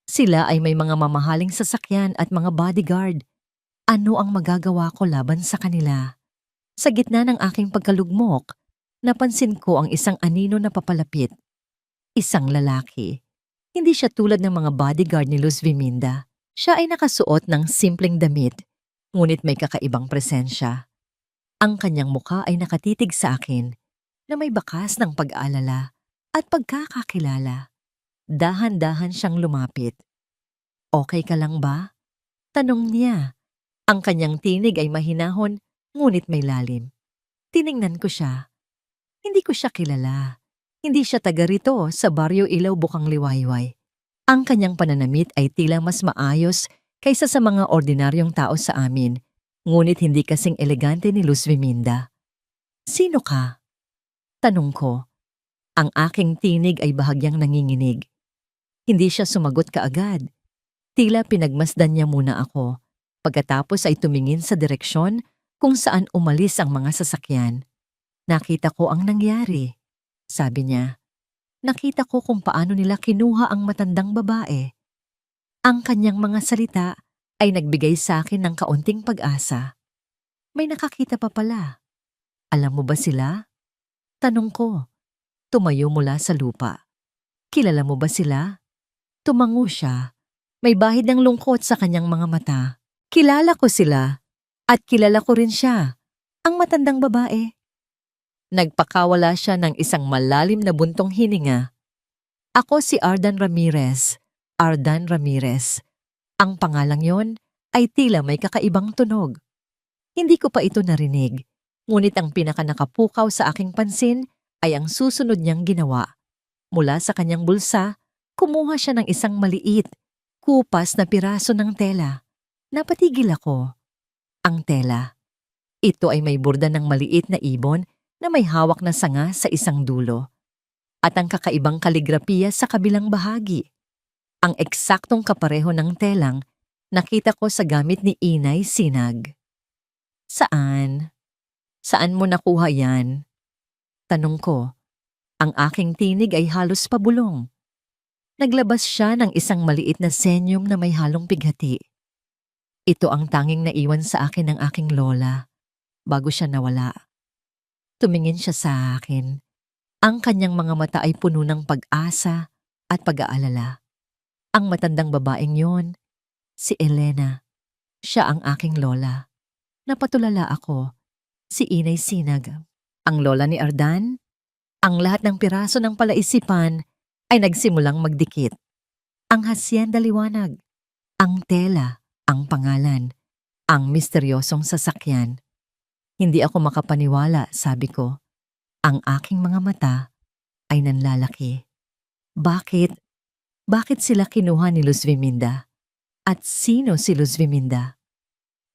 Sila ay may mga mamahaling sasakyan at mga bodyguard. Ano ang magagawa ko laban sa kanila? Sa gitna ng aking pagkalugmok, napansin ko ang isang anino na papalapit. Isang lalaki. Hindi siya tulad ng mga bodyguard ni Luz Viminda. Siya ay nakasuot ng simpleng damit, ngunit may kakaibang presensya. Ang kanyang mukha ay nakatitig sa akin na may bakas ng pag-aalala at pagkakakilala. Dahan-dahan siyang lumapit. "Okay ka lang ba?" Tanong niya. Ang kanyang tinig ay mahinahon, ngunit may lalim. Tiningnan ko siya. Hindi ko siya kilala. Hindi siya taga rito sa Baryo Ilaw, Bukang Liwayway. Ang kanyang pananamit ay tila mas maayos kaysa sa mga ordinaryong tao sa amin, ngunit hindi kasing elegante ni Luz Viminda. "Sino ka?" Tanong ko. Ang aking tinig ay bahagyang nanginginig. Hindi siya sumagot kaagad. Tila pinagmasdan niya muna ako. Pagkatapos ay tumingin sa direksyon kung saan umalis ang mga sasakyan. "Nakita ko ang nangyari," sabi niya. "Nakita ko kung paano nila kinuha ang matandang babae." Ang kanyang mga salita ay nagbigay sa akin ng kaunting pag-asa. May nakakita pa pala. "Alam mo ba sila?" Tanong ko. Tumayo mula sa lupa. "Kilala mo ba sila?" Tumango siya. May bahid ng lungkot sa kanyang mga mata. "Kilala ko sila. At kilala ko rin siya. Ang matandang babae." Nagpakawala siya ng isang malalim na buntong hininga. "Ako si Ardan Ramirez." Ardan Ramirez. Ang pangalang yon ay tila may kakaibang tunog. Hindi ko pa ito narinig. Ngunit ang pinakanakapukaw sa aking pansin ay ang susunod niyang ginawa. Mula sa kanyang bulsa, kumuha siya ng isang maliit, kupas na piraso ng tela. Napatigil ako. Ang tela. Ito ay may burda ng maliit na ibon na may hawak na sanga sa isang dulo. At ang kakaibang kaligrapiya sa kabilang bahagi. Ang eksaktong kapareho ng telang nakita ko sa gamit ni Inay Sinag. "Saan? Saan mo nakuha yan?" Tanong ko. Ang aking tinig ay halos pabulong. Naglabas siya ng isang maliit na senyum na may halong pighati. "Ito ang tanging naiwan sa akin ng aking lola bago siya nawala." Tumingin siya sa akin. Ang kanyang mga mata ay puno ng pag-asa at pag-aalala. Ang matandang babaeng yon, si Elena. Siya ang aking lola. Napatulala ako. Si Inay Sinag. Ang lola ni Ardan? Ang lahat ng piraso ng palaisipan ay nagsimulang magdikit. Ang hasyenda liwanag. Ang tela. Ang pangalan. Ang misteryosong sasakyan. Hindi ako makapaniwala, sabi ko. Ang aking mga mata ay nanlalaki. Bakit? Bakit sila kinuha ni Luz Viminda? At sino si Luz Viminda?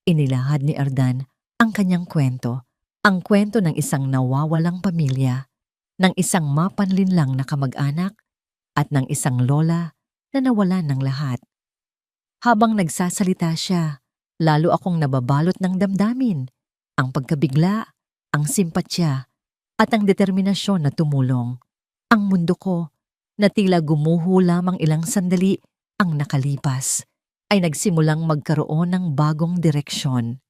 Inilahad ni Ardan ang kanyang kwento. Ang kwento ng isang nawawalang pamilya, ng isang mapanlinlang na kamag-anak, at ng isang lola na nawalan ng lahat. Habang nagsasalita siya, lalo akong nababalot ng damdamin, ang pagkabigla, ang simpatya, at ang determinasyon na tumulong. Ang mundo ko, na tila gumuho lamang ilang sandali ang nakalipas, ay nagsimulang magkaroon ng bagong direksyon.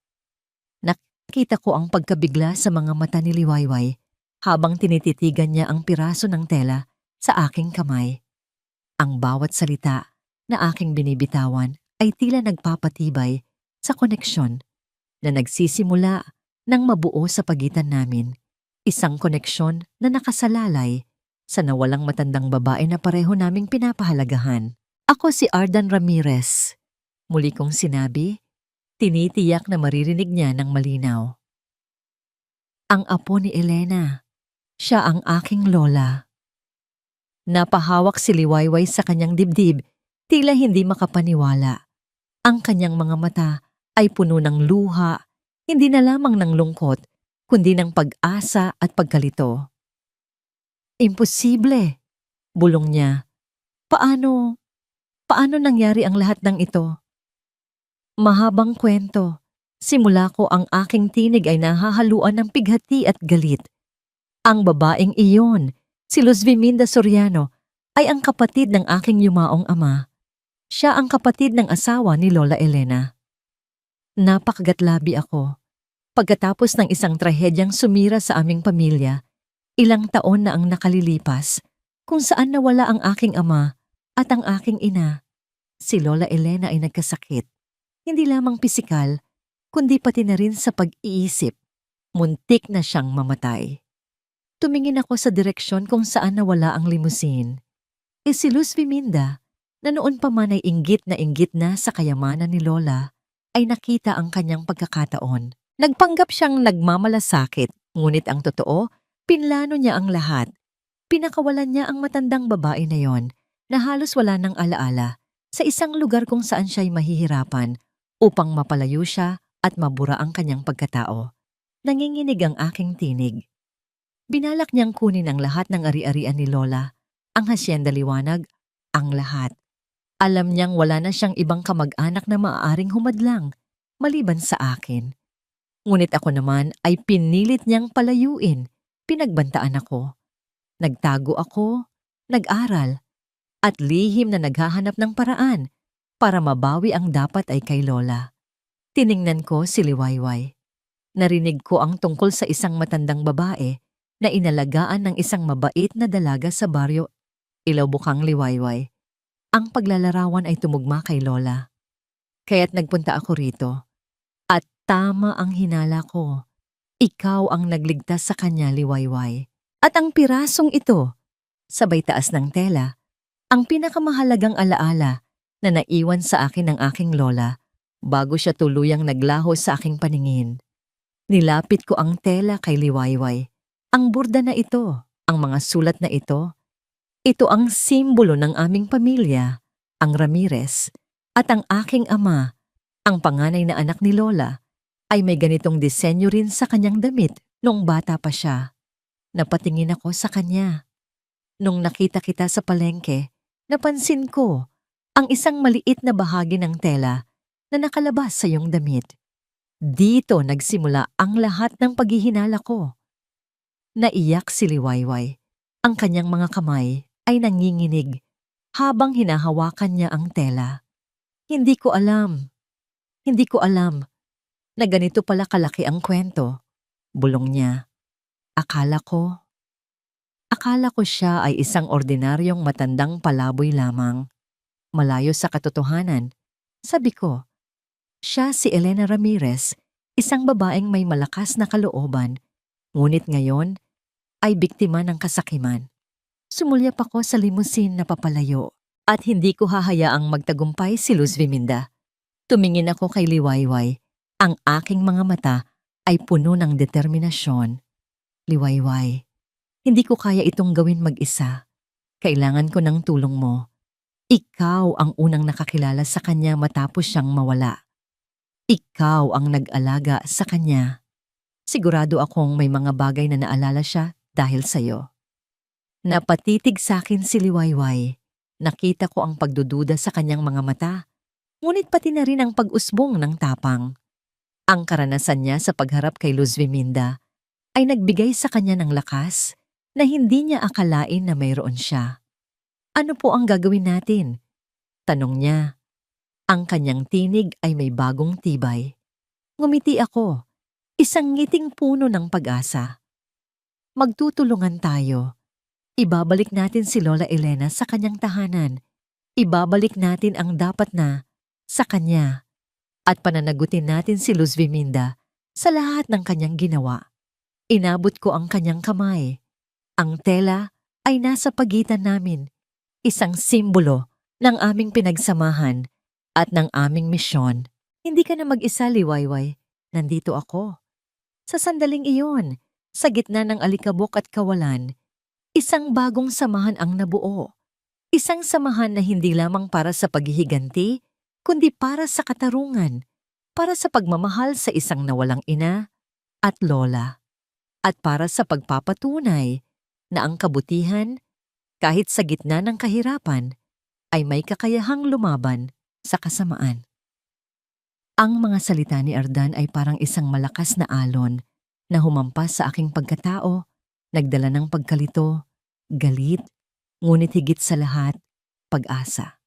Nakita ko ang pagkabigla sa mga mata ni Liwayway habang tinititigan niya ang piraso ng tela sa aking kamay. Ang bawat salita na aking binibitawan ay tila nagpapatibay sa koneksyon na nagsisimula ng mabuo sa pagitan namin. Isang koneksyon na nakasalalay sa nawalang matandang babae na pareho naming pinapahalagahan. "Ako si Ardan Ramirez." Muli kong sinabi, tinitiyak na maririnig niya ng malinaw. "Ang apo ni Elena. Siya ang aking lola." Napahawak si Liwayway sa kanyang dibdib, tila hindi makapaniwala. Ang kanyang mga mata ay puno ng luha, hindi na lamang ng lungkot, kundi ng pag-asa at pagkalito. "Imposible," bulong niya. Paano nangyari ang lahat ng ito?" Mahabang kwento, Simula ko ang aking tinig ay nahahaluan ng pighati at galit. Ang babaeng iyon, si Luz Viminda Soriano, ay ang kapatid ng aking yumaong ama. Siya ang kapatid ng asawa ni Lola Elena. Napakagatlabi ako. Pagkatapos ng isang trahedyang sumira sa aming pamilya, ilang taon na ang nakalilipas kung saan nawala ang aking ama at ang aking ina. Si Lola Elena ay nagkasakit. Hindi lamang pisikal, kundi pati na rin sa pag-iisip. Muntik na siyang mamatay. Tumingin ako sa direksyon kung saan nawala ang limusin. Si Luz Viminda, na noon pa man ay inggit na sa kayamanan ni Lola, ay nakita ang kanyang pagkakataon. Nagpanggap siyang nagmamalasakit, ngunit ang totoo, pinlano niya ang lahat. Pinakawalan niya ang matandang babae na yon, na halos wala ng alaala, sa isang lugar kung saan siya'y mahihirapan, upang mapalayo siya at mabura ang kanyang pagkatao. Nanginginig ang aking tinig. Binalak niyang kunin ang lahat ng ari-arian ni Lola, ang hasyenda liwanag, ang lahat. Alam niyang wala na siyang ibang kamag-anak na maaaring humadlang, maliban sa akin. Ngunit ako naman ay pinilit niyang palayuin, pinagbantaan ako. Nagtago ako, nag-aral, at lihim na naghahanap ng paraan para mabawi ang dapat ay kay Lola. Tiningnan ko si Liwayway. Narinig ko ang tungkol sa isang matandang babae na inalagaan ng isang mabait na dalaga sa baryo. Ilaw bukang Liwayway. Ang paglalarawan ay tumugma kay Lola. Kaya't nagpunta ako rito. At tama ang hinala ko. Ikaw ang nagligtas sa kanya, Liwayway. At ang pirasong ito, sabay taas ng tela, ang pinakamahalagang alaala na naiwan sa akin ng aking lola bago siya tuluyang naglaho sa aking paningin. Nilapit ko ang tela kay Liwayway. Ang burda na ito, ang mga sulat na ito ang simbolo ng aming pamilya, ang Ramirez, at ang aking ama, ang panganay na anak ni Lola, ay may ganitong disenyo rin sa kanyang damit nung bata pa siya. Napatingin ako sa kanya. Nung nakita kita sa palengke, napansin ko ang isang maliit na bahagi ng tela na nakalabas sa iyong damit. Dito nagsimula ang lahat ng paghihinala ko. Naiyak si Liwayway. Ang kanyang mga kamay ay nanginginig habang hinahawakan niya ang tela. Hindi ko alam na ganito pala kalaki ang kwento. Bulong niya. Akala ko siya ay isang ordinaryong matandang palaboy lamang. Malayo sa katotohanan. Sabi ko, siya si Elena Ramirez, isang babaeng may malakas na kalooban, ngunit ngayon ay biktima ng kasakiman. Sumulyap ako sa limusin na papalayo at hindi ko hahayaang magtagumpay si Luz Viminda. Tumingin ako kay Liwayway. Ang aking mga mata ay puno ng determinasyon. Liwayway, hindi ko kaya itong gawin mag-isa. Kailangan ko ng tulong mo. Ikaw ang unang nakakilala sa kanya matapos siyang mawala. Ikaw ang nag-alaga sa kanya. Sigurado akong may mga bagay na naalala siya dahil sa'yo. Napatitig sa akin si Liwayway. Nakita ko ang pagdududa sa kanyang mga mata, ngunit pati na rin ang pag-usbong ng tapang. Ang karanasan niya sa pagharap kay Luz Viminda ay nagbigay sa kanya ng lakas na hindi niya akalain na mayroon siya. Ano po ang gagawin natin? Tanong niya. Ang kanyang tinig ay may bagong tibay. Ngumiti ako, isang ngiting puno ng pag-asa. Magtutulungan tayo. Ibabalik natin si Lola Elena sa kanyang tahanan. Ibabalik natin ang dapat na sa kanya. At pananagutin natin si Luz Viminda sa lahat ng kanyang ginawa. Inabot ko ang kanyang kamay. Ang tela ay nasa pagitan namin. Isang simbolo ng aming pinagsamahan at ng aming misyon. Hindi ka na mag-isa, Liwayway. Nandito ako. Sa sandaling iyon, sa gitna ng alikabok at kawalan, isang bagong samahan ang nabuo. Isang samahan na hindi lamang para sa paghihiganti, kundi para sa katarungan, para sa pagmamahal sa isang nawalang ina at lola, at para sa pagpapatunay na ang kabutihan, kahit sa gitna ng kahirapan, ay may kakayahang lumaban sa kasamaan. Ang mga salita ni Ardan ay parang isang malakas na alon na humampas sa aking pagkatao, nagdala ng pagkalito, galit, ngunit higit sa lahat, pag-asa.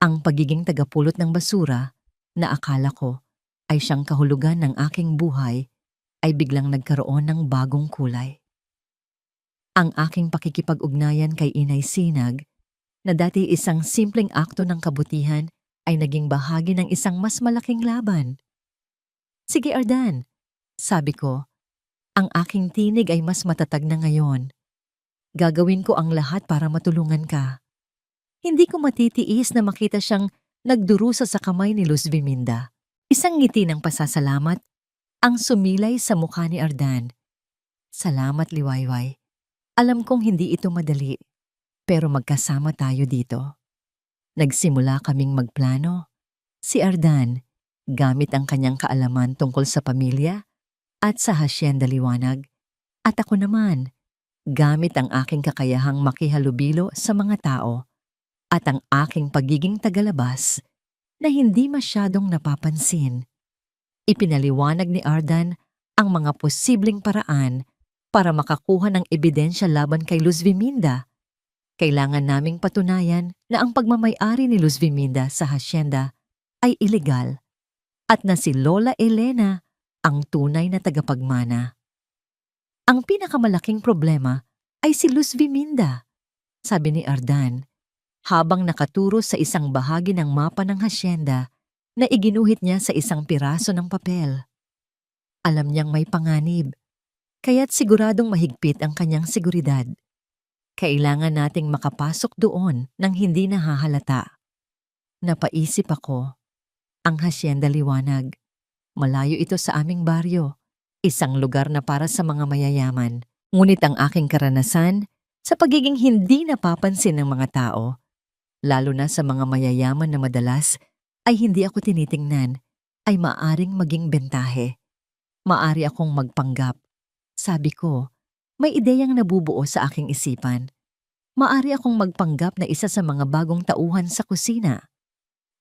Ang pagiging tagapulot ng basura na akala ko ay siyang kahulugan ng aking buhay ay biglang nagkaroon ng bagong kulay. Ang aking pakikipag-ugnayan kay Inay Sinag na dati isang simpleng akto ng kabutihan ay naging bahagi ng isang mas malaking laban. Sige Ardan, sabi ko, ang aking tinig ay mas matatag na ngayon. Gagawin ko ang lahat para matulungan ka. Hindi ko matitiis na makita siyang nagdurusa sa kamay ni Luz Viminda. Isang ngiti ng pasasalamat ang sumilay sa mukha ni Ardan. Salamat Liwayway. Alam kong hindi ito madali, pero magkasama tayo dito. Nagsimula kaming magplano. Si Ardan, gamit ang kanyang kaalaman tungkol sa pamilya at sa Hacienda Liwanag, at ako naman, gamit ang aking kakayahang makihalubilo sa mga tao at ang aking pagiging tagalabas na hindi masyadong napapansin. Ipinaliwanag ni Ardan ang mga posibleng paraan para makakuha ng ebidensya laban kay Luz Viminda. Kailangan naming patunayan na ang pagmamay-ari ni Luz Viminda sa hacienda ay ilegal at na si Lola Elena ang tunay na tagapagmana. Ang pinakamalaking problema ay si Luz Viminda, sabi ni Ardan, habang nakaturo sa isang bahagi ng mapa ng hacienda na iginuhit niya sa isang piraso ng papel. Alam niyang may panganib, kaya't siguradong mahigpit ang kanyang seguridad. Kailangan nating makapasok doon nang hindi nahahalata. Napaisip ako, ang Hacienda Liwanag, malayo ito sa aming baryo, isang lugar na para sa mga mayayaman. Ngunit ang aking karanasan sa pagiging hindi napapansin ng mga tao, lalo na sa mga mayayaman na madalas ay hindi ako tinitingnan, ay maaring maging bentahe. Maari akong magpanggap. Sabi ko, may ideyang nabubuo sa aking isipan. Maari akong magpanggap na isa sa mga bagong tauhan sa kusina.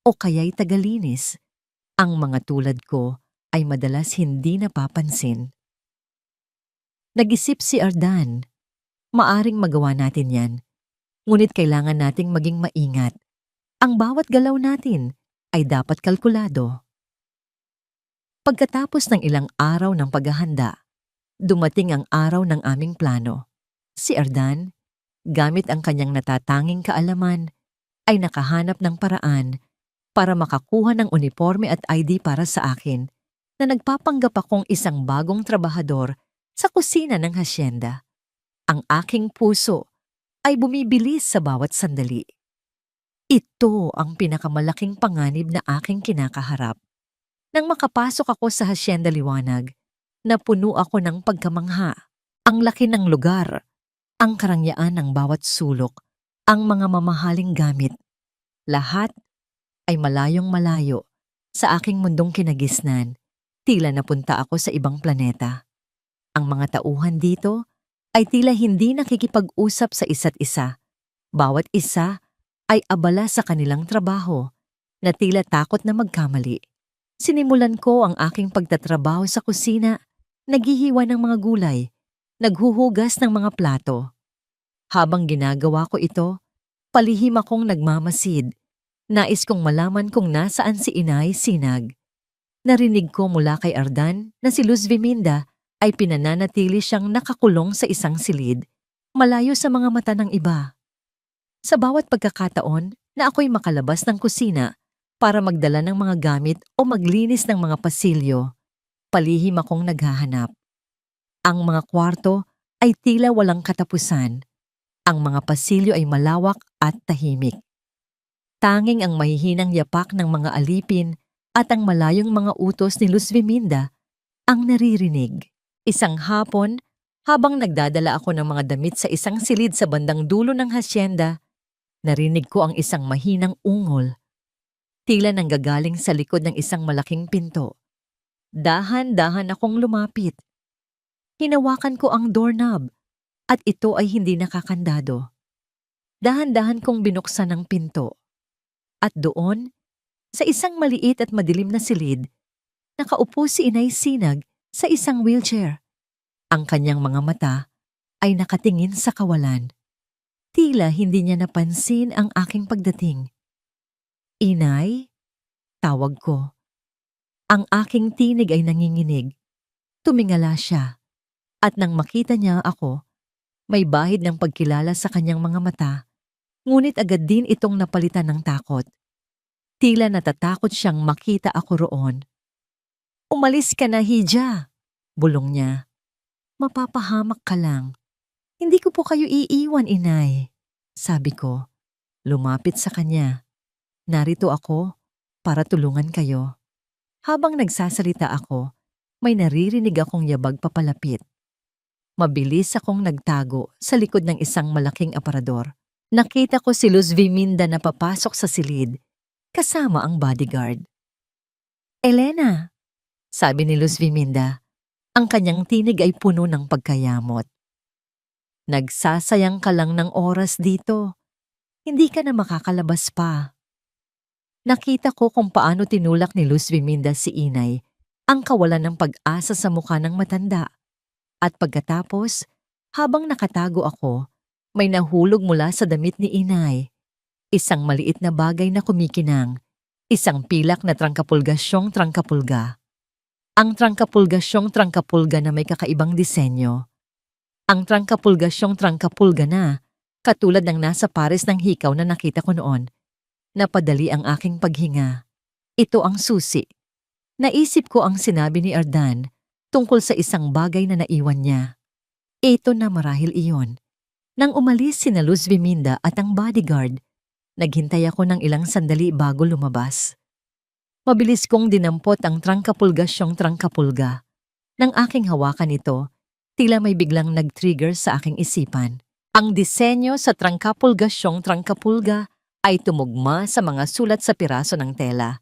O kaya'y tagalinis. Ang mga tulad ko ay madalas hindi napapansin. Nag-isip si Ardan. Maaring magawa natin yan. Ngunit kailangan nating maging maingat. Ang bawat galaw natin ay dapat kalkulado. Pagkatapos ng ilang araw ng paghahanda, dumating ang araw ng aming plano. Si Ardan, gamit ang kanyang natatanging kaalaman, ay nakahanap ng paraan para makakuha ng uniforme at ID para sa akin na nagpapanggap akong isang bagong trabahador sa kusina ng hacienda. Ang aking puso ay bumibilis sa bawat sandali. Ito ang pinakamalaking panganib na aking kinakaharap. Nang makapasok ako sa Hacienda Liwanag, napuno ako ng pagkamangha. Ang laki ng lugar, ang karangyaan ng bawat sulok, ang mga mamahaling gamit. Lahat ay malayong malayo sa aking mundong kinagisnan. Tila napunta ako sa ibang planeta. Ang mga tauhan dito ay tila hindi nakikipag-usap sa isa't isa. Bawat isa ay abala sa kanilang trabaho na tila takot na magkamali. Sinimulan ko ang aking pagtatrabaho sa kusina, naghihiwa ng mga gulay, naghuhugas ng mga plato. Habang ginagawa ko ito, palihim akong nagmamasid. Nais kong malaman kung nasaan si Inay Sinag. Narinig ko mula kay Ardan na si Luz Viminda ay pinananatili siyang nakakulong sa isang silid, malayo sa mga mata ng iba. Sa bawat pagkakataon na ako'y makalabas ng kusina para magdala ng mga gamit o maglinis ng mga pasilyo, palihim akong naghahanap. Ang mga kwarto ay tila walang katapusan. Ang mga pasilyo ay malawak at tahimik. Tanging ang mahihinang yapak ng mga alipin at ang malayong mga utos ni Luz Viminda ang naririnig. Isang hapon, habang nagdadala ako ng mga damit sa isang silid sa bandang dulo ng hacienda, narinig ko ang isang mahinang ungol. Tila nanggagaling sa likod ng isang malaking pinto. Dahan-dahan akong lumapit. Hinawakan ko ang doorknob at ito ay hindi nakakandado. Dahan-dahan kong binuksan ang pinto. At doon, Sa isang maliit at madilim na silid, nakaupo si Inay Sinag sa isang wheelchair. Ang kanyang mga mata ay nakatingin sa kawalan. Tila hindi niya napansin ang aking pagdating. Inay? Tawag ko. Ang aking tinig ay nanginginig. Tumingala siya. At nang makita niya ako, may bahid ng pagkilala sa kanyang mga mata, ngunit agad din itong napalitan ng takot. Tila natatakot siyang makita ako roon. Umalis ka na, Hija, bulong niya. Mapapahamak ka lang. Hindi ko po kayo iiwan, Inay, sabi ko. Lumapit sa kanya. Narito ako para tulungan kayo. Habang nagsasalita ako, may naririnig akong yabag papalapit. Mabilis akong nagtago sa likod ng isang malaking aparador. Nakita ko si Luz Viminda na papasok sa silid, kasama ang bodyguard. Elena, sabi ni Luz Viminda, ang kanyang tinig ay puno ng pagkayamot. Nagsasayang ka lang ng oras dito. Hindi ka na makakalabas pa. Nakita ko kung paano tinulak ni Luz Viminda si Inay ang kawalan ng pag-asa sa mukha ng matanda. At pagkatapos, habang nakatago ako, may nahulog mula sa damit ni Inay. Isang maliit na bagay na kumikinang, isang pilak na trangkapulgasyong trangkapulga. Ang trangkapulgasyong trangkapulga na may kakaibang disenyo. Ang trangkapulgasyong trangkapulga na, katulad ng nasa pares ng hikaw na nakita ko noon, napadali ang aking paghinga. Ito ang susi. Naisip ko ang sinabi ni Ardan tungkol sa isang bagay na naiwan niya. Ito na marahil iyon. Nang umalis sina Luz Viminda at ang bodyguard, naghintay ako ng ilang sandali bago lumabas. Mabilis kong dinampot ang trangkapulgasyong trangkapulga. Nang aking hawakan ito, tila may biglang nag-trigger sa aking isipan. Ang disenyo sa trangkapulgasyong trangkapulga ay tumugma sa mga sulat sa piraso ng tela.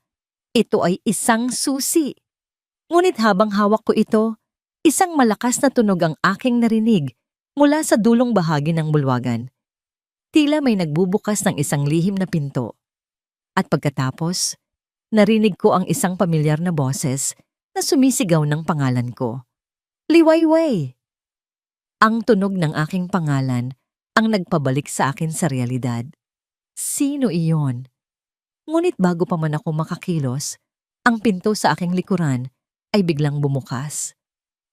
Ito ay isang susi. Ngunit habang hawak ko ito, isang malakas na tunog ang aking narinig mula sa dulong bahagi ng bulwagan. Tila may nagbubukas ng isang lihim na pinto. At pagkatapos, narinig ko ang isang pamilyar na boses na sumisigaw ng pangalan ko. Liwayway! Ang tunog ng aking pangalan ang nagpabalik sa akin sa realidad. Sino iyon? Ngunit bago pa man ako makakilos, ang pinto sa aking likuran ay biglang bumukas.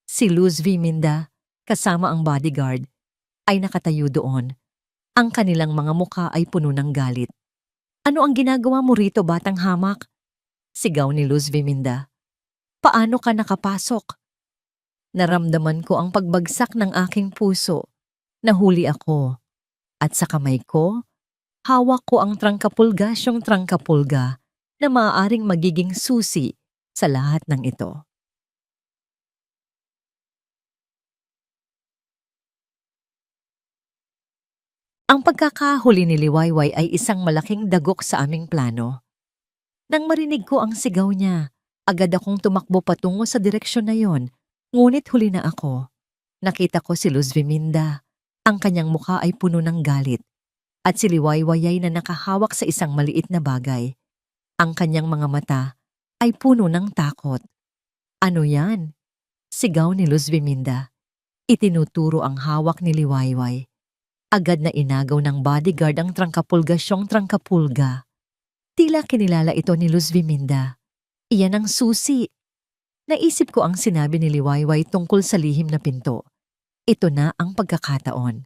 Si Luz Viminda, kasama ang bodyguard, ay nakatayo doon. Ang kanilang mga mukha ay puno ng galit. Ano ang ginagawa mo rito, batang hamak? Sigaw ni Luz Viminda. Paano ka nakapasok? Naramdaman ko ang pagbagsak ng aking puso. Nahuli ako. At sa kamay ko, hawak ko ang trangkapulgasyong trangkapulga na maaaring magiging susi sa lahat ng ito. Ang pagkakahuli ni Liwayway ay isang malaking dagok sa aming plano. Nang marinig ko ang sigaw niya, agad akong tumakbo patungo sa direksyon na yon, ngunit huli na ako. Nakita ko si Luz Viminda. Ang kanyang mukha ay puno ng galit, at si Liwayway ay na nakahawak sa isang maliit na bagay. Ang kanyang mga mata ay puno ng takot. Ano yan? Sigaw ni Luz Viminda. Itinuturo ang hawak ni Liwayway. Agad na inagaw ng bodyguard ang trangkapulgasyong trangkapulga. Tila kinilala ito ni Luz Viminda. Iyan ang susi. Naisip ko ang sinabi ni Liwayway tungkol sa lihim na pinto. Ito na ang pagkakataon.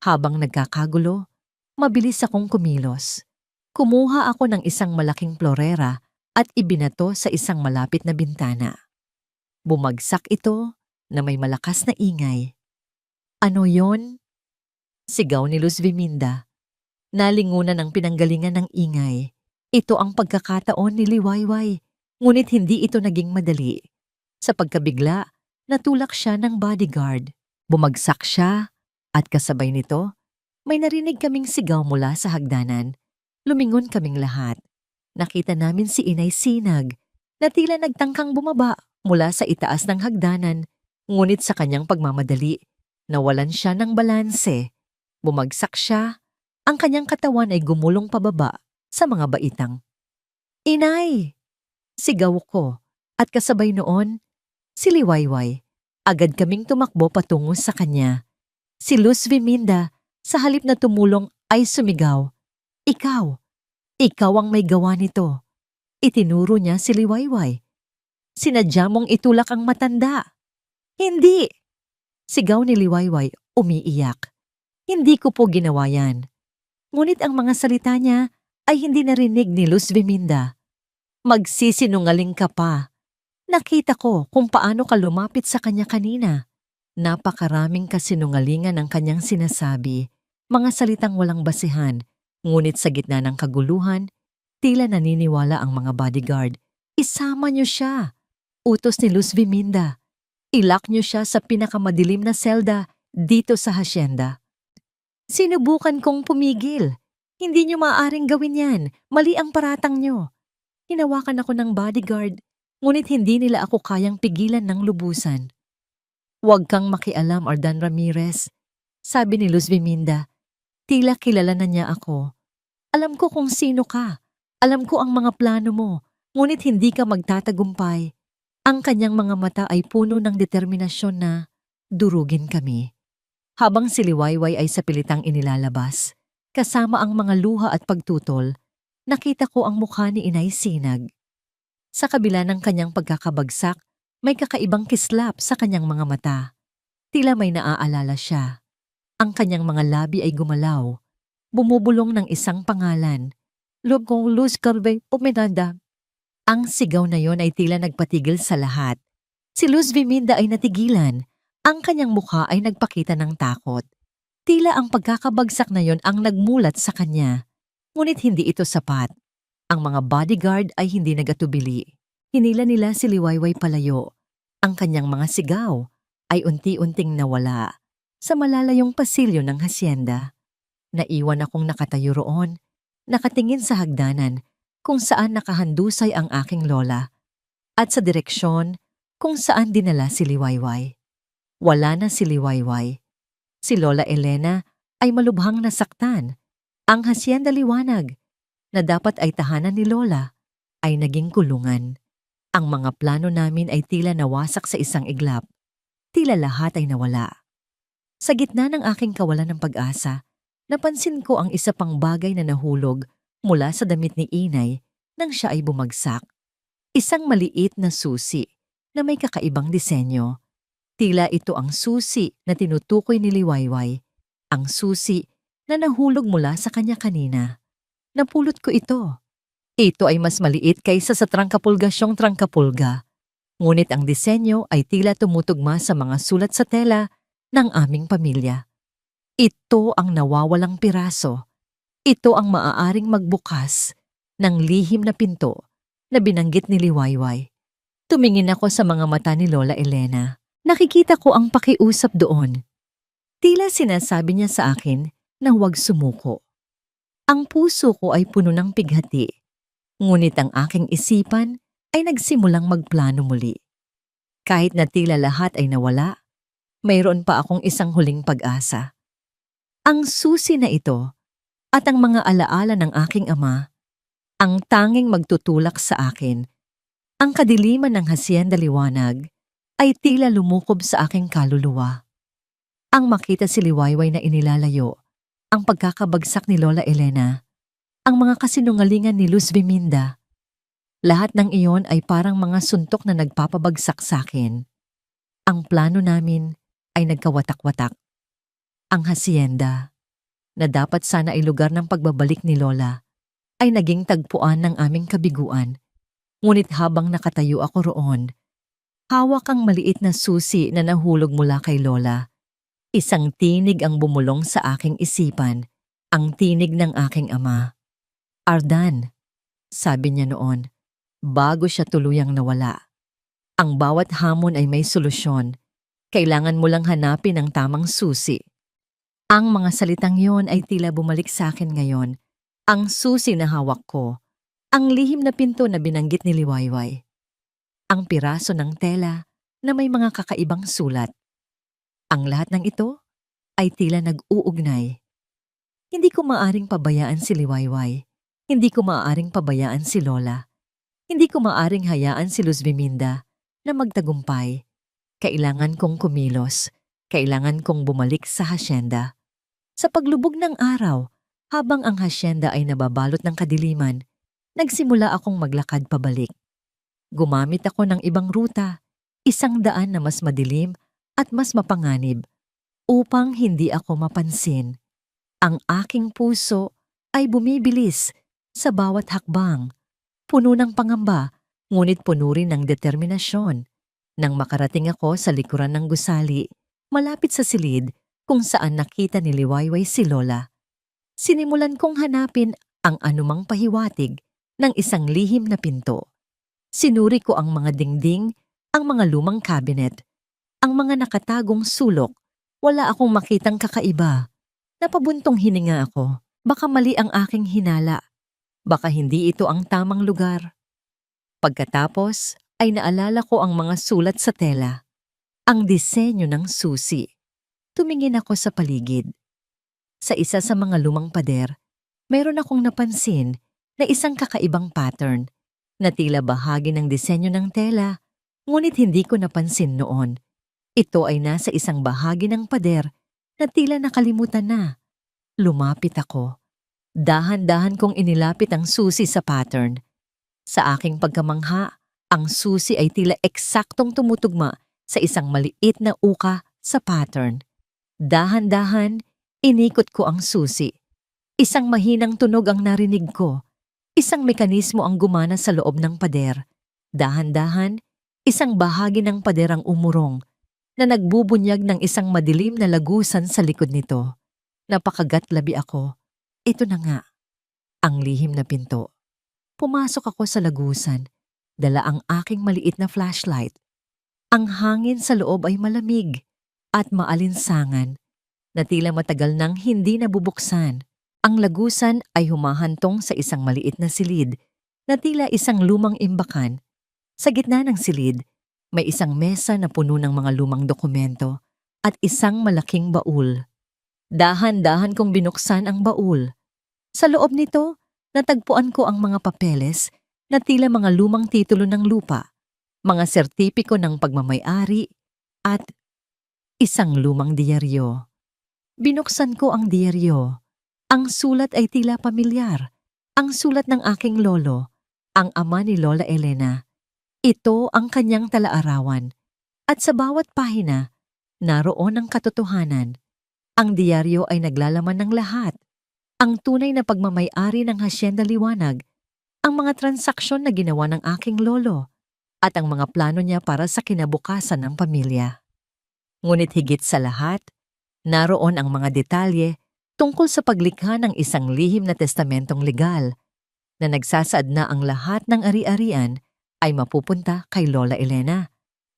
Habang nagkakagulo, mabilis akong kumilos. Kumuha ako ng isang malaking florera at ibinato sa isang malapit na bintana. Bumagsak ito na may malakas na ingay. Ano yon? Sigaw ni Luz Viminda. Nalingunan ang pinanggalingan ng ingay. Ito ang pagkakataon ni Liwayway, ngunit hindi ito naging madali. Sa pagkabigla, natulak siya ng bodyguard. Bumagsak siya at kasabay nito, may narinig kaming sigaw mula sa hagdanan. Lumingon kaming lahat. Nakita namin si Inay Sinag na tila nagtangkang bumaba mula sa itaas ng hagdanan, ngunit sa kanyang pagmamadali, nawalan siya ng balanse. Bumagsak siya, ang kanyang katawan ay gumulong pababa sa mga baitang. Inay! Sigaw ko at kasabay noon, si Liwayway. Agad kaming tumakbo patungo sa kanya. Si Luz Viminda, sa halip na tumulong ay sumigaw, Ikaw! Ikaw ang may gawa nito. Itinuro niya si Liwayway. Sinadya mong itulak ang matanda. Hindi! Sigaw ni Liwayway, umiiyak. Hindi ko po ginawa yan. Ngunit ang mga salita niya ay hindi narinig ni Luz Viminda. Magsisinungaling ka pa. Nakita ko kung paano ka lumapit sa kanya kanina. Napakaraming kasinungalingan ang kanyang sinasabi, mga salitang walang basihan, ngunit sa gitna ng kaguluhan, tila naniniwala ang mga bodyguard. Isama niyo siya. Utos ni Luz Viminda. Ilak niyo siya sa pinakamadilim na selda dito sa hasyenda. Sinubukan kong pumigil. Hindi niyo maaaring gawin yan. Mali ang paratang niyo. Hinawakan ako ng bodyguard, ngunit hindi nila ako kayang pigilan ng lubusan. Huwag kang makialam, Ardan Ramirez, sabi ni Luz Viminda. Tila kilala na niya ako. Alam ko kung sino ka. Alam ko ang mga plano mo, ngunit hindi ka magtatagumpay. Ang kanyang mga mata ay puno ng determinasyon na durugin kami. Habang si Liwayway ay sa pilitang inilalabas, kasama ang mga luha at pagtutol, nakita ko ang mukha ni Inay Sinag. Sa kabila ng kanyang pagkakabagsak, may kakaibang kislap sa kanyang mga mata. Tila may naaalala siya. Ang kanyang mga labi ay gumalaw. Bumubulong ng isang pangalan. Loob kong Luz Carve o Miranda. Ang sigaw na yon ay tila nagpatigil sa lahat. Si Luz Viminda ay natigilan. Ang kanyang mukha ay nagpakita ng takot. Tila ang pagkakabagsak na yon ang nagmulat sa kanya. Ngunit hindi ito sapat. Ang mga bodyguard ay hindi nagatubili. Hinila nila si Liwayway palayo. Ang kanyang mga sigaw ay unti-unting nawala sa malalayong pasilyo ng hasyenda. Naiwan akong nakatayo roon, nakatingin sa hagdanan kung saan nakahandusay ang aking lola at sa direksyon kung saan dinala si Liwayway. Wala na si Liwayway. Si Lola Elena ay malubhang nasaktan. Ang hasyenda liwanag na dapat ay tahanan ni Lola ay naging kulungan. Ang mga plano namin ay tila nawasak sa isang iglap. Tila lahat ay nawala. Sa gitna ng aking kawalan ng pag-asa, napansin ko ang isa pang bagay na nahulog mula sa damit ni Inay nang siya ay bumagsak. Isang maliit na susi na may kakaibang disenyo. Tila ito ang susi na tinutukoy ni Liwayway. Ang susi na nahulog mula sa kanya kanina. Napulot ko ito. Ito ay mas maliit kaysa sa trangkapulgasyong trangkapulga. Ngunit ang disenyo ay tila tumutugma sa mga sulat sa tela ng aming pamilya. Ito ang nawawalang piraso. Ito ang maaaring magbukas ng lihim na pinto na binanggit ni Liwayway. Tumingin ako sa mga mata ni Lola Elena. Nakikita ko ang pakiusap doon. Tila sinasabi niya sa akin na huwag sumuko. Ang puso ko ay puno ng pighati, ngunit ang aking isipan ay nagsimulang magplano muli. Kahit na tila lahat ay nawala, mayroon pa akong isang huling pag-asa. Ang susi na ito at ang mga alaala ng aking ama, ang tanging magtutulak sa akin. Ang kadiliman ng hasyenda liwanag ay tila lumukob sa aking kaluluwa. Ang makita si Liwayway na inilalayo, ang pagkakabagsak ni Lola Elena, ang mga kasinungalingan ni Luz Viminda, lahat ng iyon ay parang mga suntok na nagpapabagsak sa akin. Ang plano namin ay nagkawatak-watak. Ang hasyenda, na dapat sana ay lugar ng pagbabalik ni Lola, ay naging tagpuan ng aming kabiguan. Ngunit habang nakatayo ako roon, hawak ang maliit na susi na nahulog mula kay Lola. Isang tinig ang bumulong sa aking isipan, ang tinig ng aking ama. Ardan, sabi niya noon, bago siya tuluyang nawala. Ang bawat hamon ay may solusyon. Kailangan mo lang hanapin ang tamang susi. Ang mga salitang yon ay tila bumalik sa akin ngayon. Ang susi na hawak ko, ang lihim na pinto na binanggit ni Liwayway. Ang piraso ng tela na may mga kakaibang sulat. Ang lahat ng ito ay tila nag-uugnay. Hindi ko maaring pabayaan si Liwayway. Hindi ko maaring pabayaan si Lola. Hindi ko maaring hayaan si Luz Biminda na magtagumpay. Kailangan kong kumilos. Kailangan kong bumalik sa hasyenda. Sa paglubog ng araw, habang ang hasyenda ay nababalot ng kadiliman, nagsimula akong maglakad pabalik. Gumamit ako ng ibang ruta, isang daan na mas madilim at mas mapanganib, upang hindi ako mapansin. Ang aking puso ay bumibilis sa bawat hakbang, puno ng pangamba, ngunit puno rin ng determinasyon. Nang makarating ako sa likuran ng gusali, malapit sa silid kung saan nakita ni Liwayway si Lola, sinimulan kong hanapin ang anumang pahiwatig ng isang lihim na pinto. Sinuri ko ang mga dingding, ang mga lumang cabinet, ang mga nakatagong sulok. Wala akong makitang kakaiba. Napabuntong hininga ako. Baka mali ang aking hinala. Baka hindi ito ang tamang lugar. Pagkatapos ay naalala ko ang mga sulat sa tela. Ang disenyo ng susi. Tumingin ako sa paligid. Sa isa sa mga lumang pader, mayroon akong napansin na isang kakaibang pattern na tila bahagi ng disenyo ng tela, ngunit hindi ko napansin noon. Ito ay nasa isang bahagi ng pader na tila nakalimutan na. Lumapit ako. Dahan-dahan kong inilapit ang susi sa pattern. Sa aking pagkamangha, ang susi ay tila eksaktong tumutugma sa isang maliit na uka sa pattern. Dahan-dahan, inikot ko ang susi. Isang mahinang tunog ang narinig ko. Isang mekanismo ang gumana sa loob ng pader. Dahan-dahan, isang bahagi ng pader ang umurong na nagbubunyag ng isang madilim na lagusan sa likod nito. Napakagatlabi ako. Ito na nga, ang lihim na pinto. Pumasok ako sa lagusan, dala ang aking maliit na flashlight. Ang hangin sa loob ay malamig at maalinsangan na tila matagal nang hindi nabubuksan. Ang lagusan ay humahantong sa isang maliit na silid na tila isang lumang imbakan. Sa gitna ng silid, may isang mesa na puno ng mga lumang dokumento at isang malaking baul. Dahan-dahan kong binuksan ang baul. Sa loob nito, natagpuan ko ang mga papeles na tila mga lumang titulo ng lupa, mga sertipiko ng pagmamay-ari at isang lumang diyaryo. Binuksan ko ang diyaryo. Ang sulat ay tila pamilyar. Ang sulat ng aking lolo, ang ama ni Lola Elena. Ito ang kanyang talaarawan. At sa bawat pahina, naroon ang katotohanan. Ang diyaryo ay naglalaman ng lahat. Ang tunay na pagmamay-ari ng Hacienda Liwanag, ang mga transaksyon na ginawa ng aking lolo, at ang mga plano niya para sa kinabukasan ng pamilya. Ngunit higit sa lahat, naroon ang mga detalye tungkol sa paglikha ng isang lihim na testamentong legal na nagsasaad na ang lahat ng ari-arian ay mapupunta kay Lola Elena.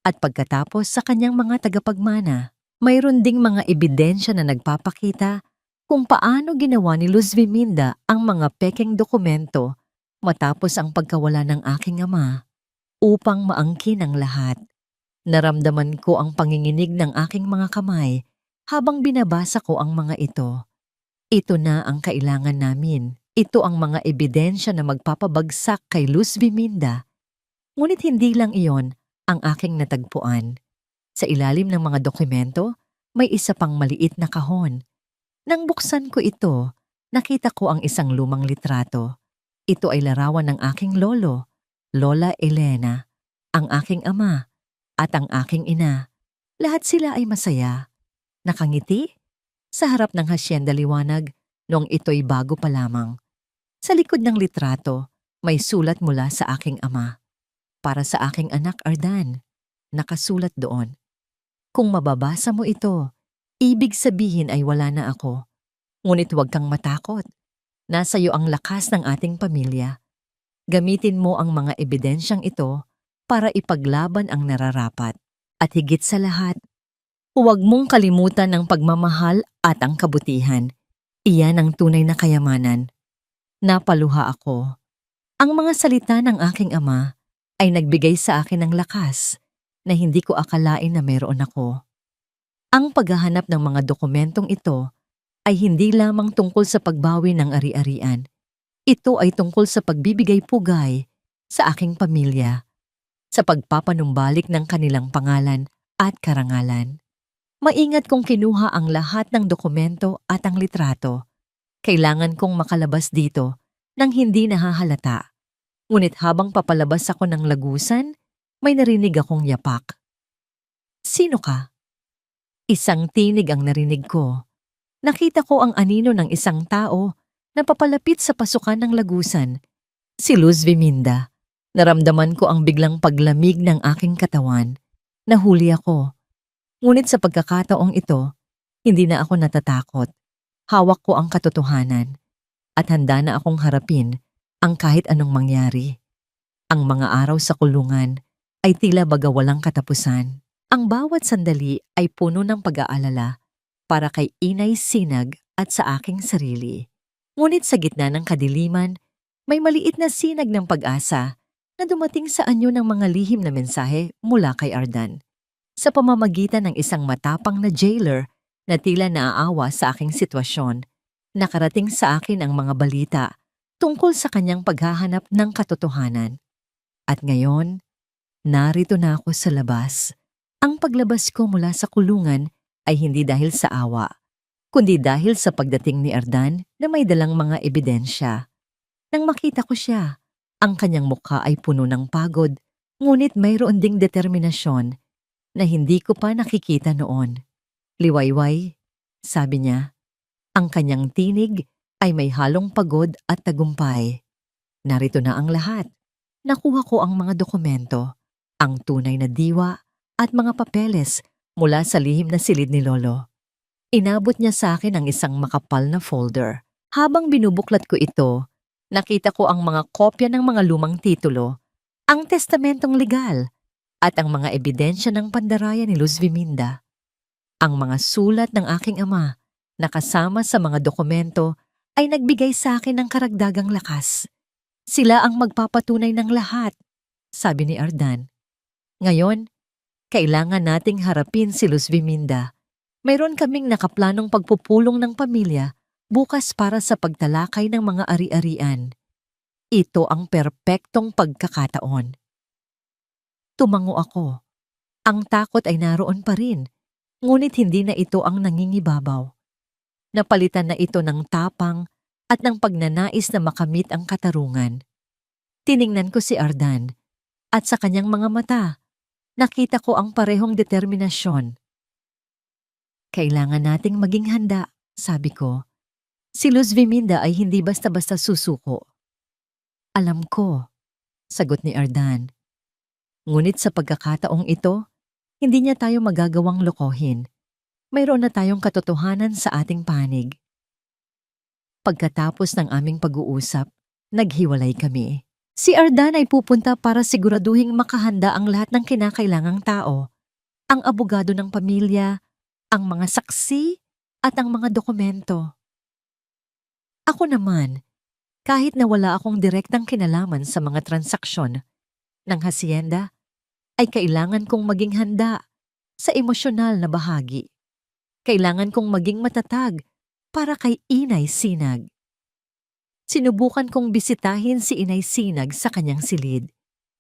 At pagkatapos sa kanyang mga tagapagmana, mayroon ding mga ebidensya na nagpapakita kung paano ginawa ni Luz Biminda ang mga pekeng dokumento matapos ang pagkawala ng aking ama upang maangkin ang lahat. Naramdaman ko ang panginginig ng aking mga kamay habang binabasa ko ang mga ito. Ito na ang kailangan namin. Ito ang mga ebidensya na magpapabagsak kay Luz Biminda. Ngunit hindi lang iyon ang aking natagpuan. Sa ilalim ng mga dokumento, may isa pang maliit na kahon. Nang buksan ko ito, nakita ko ang isang lumang litrato. Ito ay larawan ng aking lolo, Lola Elena, ang aking ama, at ang aking ina. Lahat sila ay masaya. Nakangiti sa harap ng Hacienda Liwanag noong ito'y bago pa lamang. Sa likod ng litrato, may sulat mula sa aking ama. Para sa aking anak Ardan, nakasulat doon. Kung mababasa mo ito, ibig sabihin ay wala na ako. Ngunit huwag kang matakot. Nasa iyo ang lakas ng ating pamilya. Gamitin mo ang mga ebidensyang ito para ipaglaban ang nararapat. At higit sa lahat, huwag mong kalimutan ang pagmamahal at ang kabutihan. Iyan ang tunay na kayamanan. Napaluha ako. Ang mga salita ng aking ama ay nagbigay sa akin ng lakas na hindi ko akalain na meron ako. Ang paghahanap ng mga dokumentong ito ay hindi lamang tungkol sa pagbawi ng ari-arian. Ito ay tungkol sa pagbibigay pugay sa aking pamilya, sa pagpapanumbalik ng kanilang pangalan at karangalan. Maingat kong kinuha ang lahat ng dokumento at ang litrato. Kailangan kong makalabas dito nang hindi nahahalata. Ngunit habang papalabas ako ng lagusan, may narinig akong yapak. Sino ka? Isang tinig ang narinig ko. Nakita ko ang anino ng isang tao na papalapit sa pasukan ng lagusan. Si Luz Viminda. Naramdaman ko ang biglang paglamig ng aking katawan. Nahuli ako. Ngunit sa pagkakataong ito, hindi na ako natatakot. Hawak ko ang katotohanan at handa na akong harapin ang kahit anong mangyari. Ang mga araw sa kulungan ay tila baga walang katapusan. Ang bawat sandali ay puno ng pag-aalala para kay Inay Sinag at sa aking sarili. Ngunit sa gitna ng kadiliman, may maliit na sinag ng pag-asa na dumating sa anyo ng mga lihim na mensahe mula kay Ardan. Sa pamamagitan ng isang matapang na jailer na tila naaawa sa aking sitwasyon, nakarating sa akin ang mga balita tungkol sa kanyang paghahanap ng katotohanan. At ngayon, narito na ako sa labas. Ang paglabas ko mula sa kulungan ay hindi dahil sa awa, kundi dahil sa pagdating ni Ardan na may dalang mga ebidensya. Nang makita ko siya, ang kanyang mukha ay puno ng pagod, ngunit mayroon ding determinasyon na hindi ko pa nakikita noon. Liwayway, sabi niya. Ang kanyang tinig ay may halong pagod at tagumpay. Narito na ang lahat. Nakuha ko ang mga dokumento, ang tunay na diwa at mga papeles mula sa lihim na silid ni Lolo. Inabot niya sa akin ang isang makapal na folder. Habang binubuklat ko ito, nakita ko ang mga kopya ng mga lumang titulo, ang testamentong legal, at ang mga ebidensya ng pandaraya ni Luz Viminda. Ang mga sulat ng aking ama na kasama sa mga dokumento ay nagbigay sa akin ng karagdagang lakas. Sila ang magpapatunay ng lahat, sabi ni Ardan. Ngayon, kailangan nating harapin si Luz Viminda. Mayroon kaming nakaplanong pagpupulong ng pamilya bukas para sa pagtalakay ng mga ari-arian. Ito ang perpektong pagkakataon. Tumango ako. Ang takot ay naroon pa rin, ngunit hindi na ito ang nangingibabaw. Napalitan na ito ng tapang at ng pagnanais na makamit ang katarungan. Tiningnan ko si Ardan at sa kanyang mga mata, nakita ko ang parehong determinasyon. Kailangan nating maging handa, sabi ko. Si Luz Viminda ay hindi basta-basta susuko. Alam ko, sagot ni Ardan. Ngunit sa pagkakataong ito, hindi niya tayo magagawang lokohin. Mayroon na tayong katotohanan sa ating panig. Pagkatapos ng aming pag-uusap, naghiwalay kami. Si Ardan ay pupunta para siguraduhing makahanda ang lahat ng kinakailangang tao. Ang abogado ng pamilya, ang mga saksi, at ang mga dokumento. Ako naman, kahit na wala akong direktang kinalaman sa mga transaksyon ng hasyenda, ay kailangan kong maging handa sa emosyonal na bahagi. Kailangan kong maging matatag para kay Inay Sinag. Sinubukan kong bisitahin si Inay Sinag sa kanyang silid.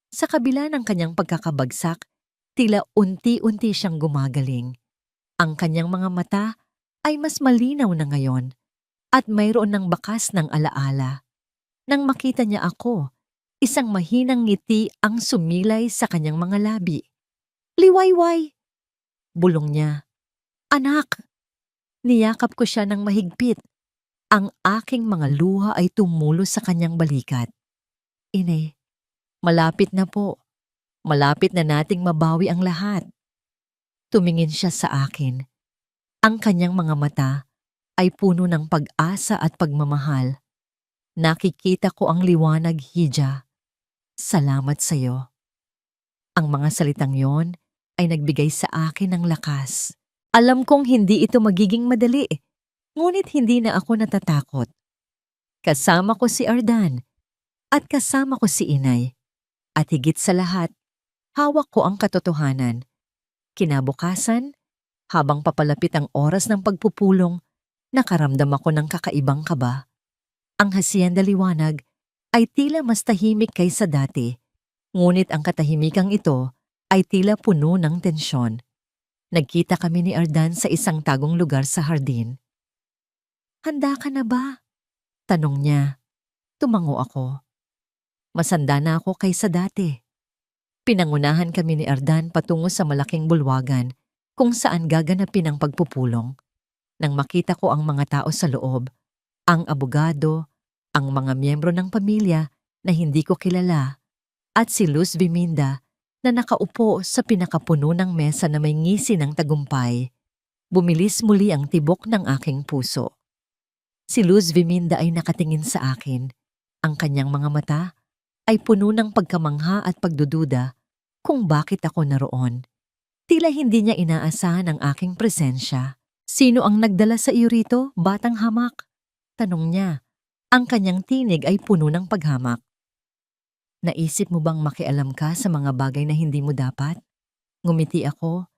Sa kabila ng kanyang pagkakabagsak, tila unti-unti siyang gumagaling. Ang kanyang mga mata ay mas malinaw na ngayon at mayroon ng bakas ng alaala. Nang makita niya ako, isang mahinang ngiti ang sumilay sa kanyang mga labi. Liwayway! Bulong niya. Anak! Niyakap ko siya ng mahigpit. Ang aking mga luha ay tumulo sa kanyang balikat. Ine, malapit na po. Malapit na nating mabawi ang lahat. Tumingin siya sa akin. Ang kanyang mga mata ay puno ng pag-asa at pagmamahal. Nakikita ko ang liwanag, Hija. Salamat sa iyo. Ang mga salitang yon ay nagbigay sa akin ng lakas. Alam kong hindi ito magiging madali, ngunit hindi na ako natatakot. Kasama ko si Ardan at kasama ko si Inay. At higit sa lahat, hawak ko ang katotohanan. Kinabukasan, habang papalapit ang oras ng pagpupulong, nakaramdam ako ng kakaibang kaba. Ang hasyenda liwanag ay tila mas tahimik kaysa dati, ngunit ang katahimikang ito ay tila puno ng tensyon. Nagkita kami ni Ardan sa isang tagong lugar sa hardin. "Handa ka na ba?" tanong niya. Tumango ako. Masanda na ako kaysa dati. Pinangunahan kami ni Ardan patungo sa malaking bulwagan kung saan gaganapin ang pagpupulong. Nang makita ko ang mga tao sa loob, ang abogado, ang mga miyembro ng pamilya na hindi ko kilala, at si Luz Biminda na nakaupo sa pinakapuno ng mesa na may ngisi ng tagumpay, bumilis muli ang tibok ng aking puso. Si Luz Biminda ay nakatingin sa akin. Ang kanyang mga mata ay puno ng pagkamangha at pagdududa kung bakit ako naroon. Tila hindi niya inaasahan ang aking presensya. "Sino ang nagdala sa iyo rito, batang hamak?" tanong niya. Ang kanyang tinig ay puno ng paghamak. "Naisip mo bang makialam ka sa mga bagay na hindi mo dapat?" Ngumiti ako,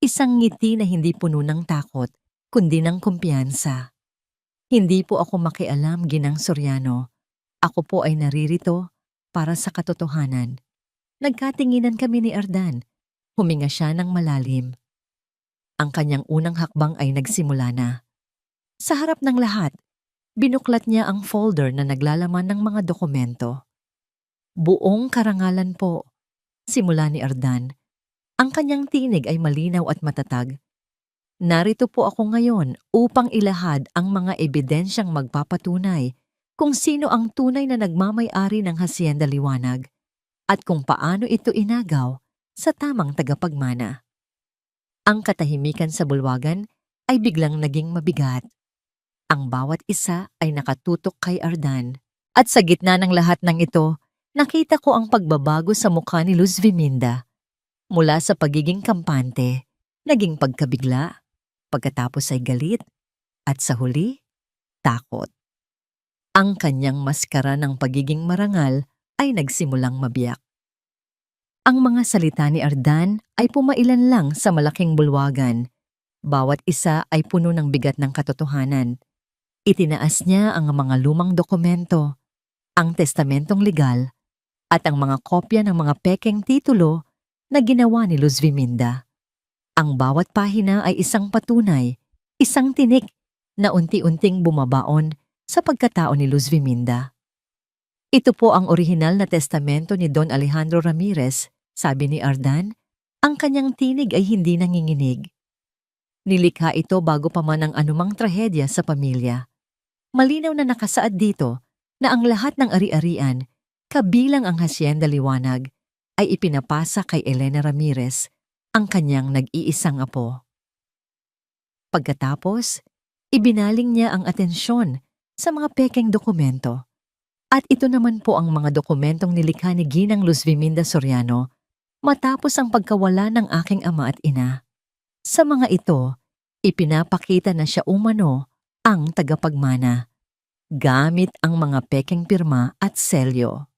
isang ngiti na hindi puno ng takot, kundi ng kumpiyansa. "Hindi po ako makialam, Ginang Soriano. Ako po ay naririto para sa katotohanan." Nagkatinginan kami ni Ardan. Huminga siya ng malalim. Ang kanyang unang hakbang ay nagsimula na. Sa harap ng lahat, binuklat niya ang folder na naglalaman ng mga dokumento. "Buong karangalan po," simula ni Ardan. Ang kanyang tinig ay malinaw at matatag. "Narito po ako ngayon upang ilahad ang mga ebidensyang magpapatunay kung sino ang tunay na nagmamay-ari ng Hacienda Liwanag at kung paano ito inagaw sa tamang tagapagmana." Ang katahimikan sa bulwagan ay biglang naging mabigat. Ang bawat isa ay nakatutok kay Ardan. At sa gitna ng lahat ng ito, nakita ko ang pagbabago sa mukha ni Luz Biminda. Mula sa pagiging kampante, naging pagkabigla, pagkatapos ay galit, at sa huli, takot. Ang kanyang maskara ng pagiging marangal ay nagsimulang mabiyak. Ang mga salita ni Ardan ay pumailan lang sa malaking bulwagan. Bawat isa ay puno ng bigat ng katotohanan. Itinaas niya ang mga lumang dokumento, ang testamentong legal, at ang mga kopya ng mga pekeng titulo na ginawa ni Luz Biminda. Ang bawat pahina ay isang patunay, isang tinik na unti-unting bumabaon sa pagkatao ni Luz Biminda. "Ito po ang orihinal na testamento ni Don Alejandro Ramirez," sabi ni Ardan. Ang kanyang tinig ay hindi nanginginig. "Nilikha ito bago pa man ang anumang trahedya sa pamilya. Malinaw na nakasaad dito na ang lahat ng ari-arian, kabilang ang Hacienda Liwanag, ay ipinapasa kay Elena Ramirez, ang kanyang nag-iisang apo." Pagkatapos, ibinaling niya ang atensyon sa mga pekeng dokumento. At ito naman po ang mga dokumentong nilikha ni Ginang Luz Biminda Soriano matapos ang pagkawala ng aking ama at ina. Sa mga ito, ipinapakita na siya umano ang tagapagmana, gamit ang mga pekeng pirma at selyo.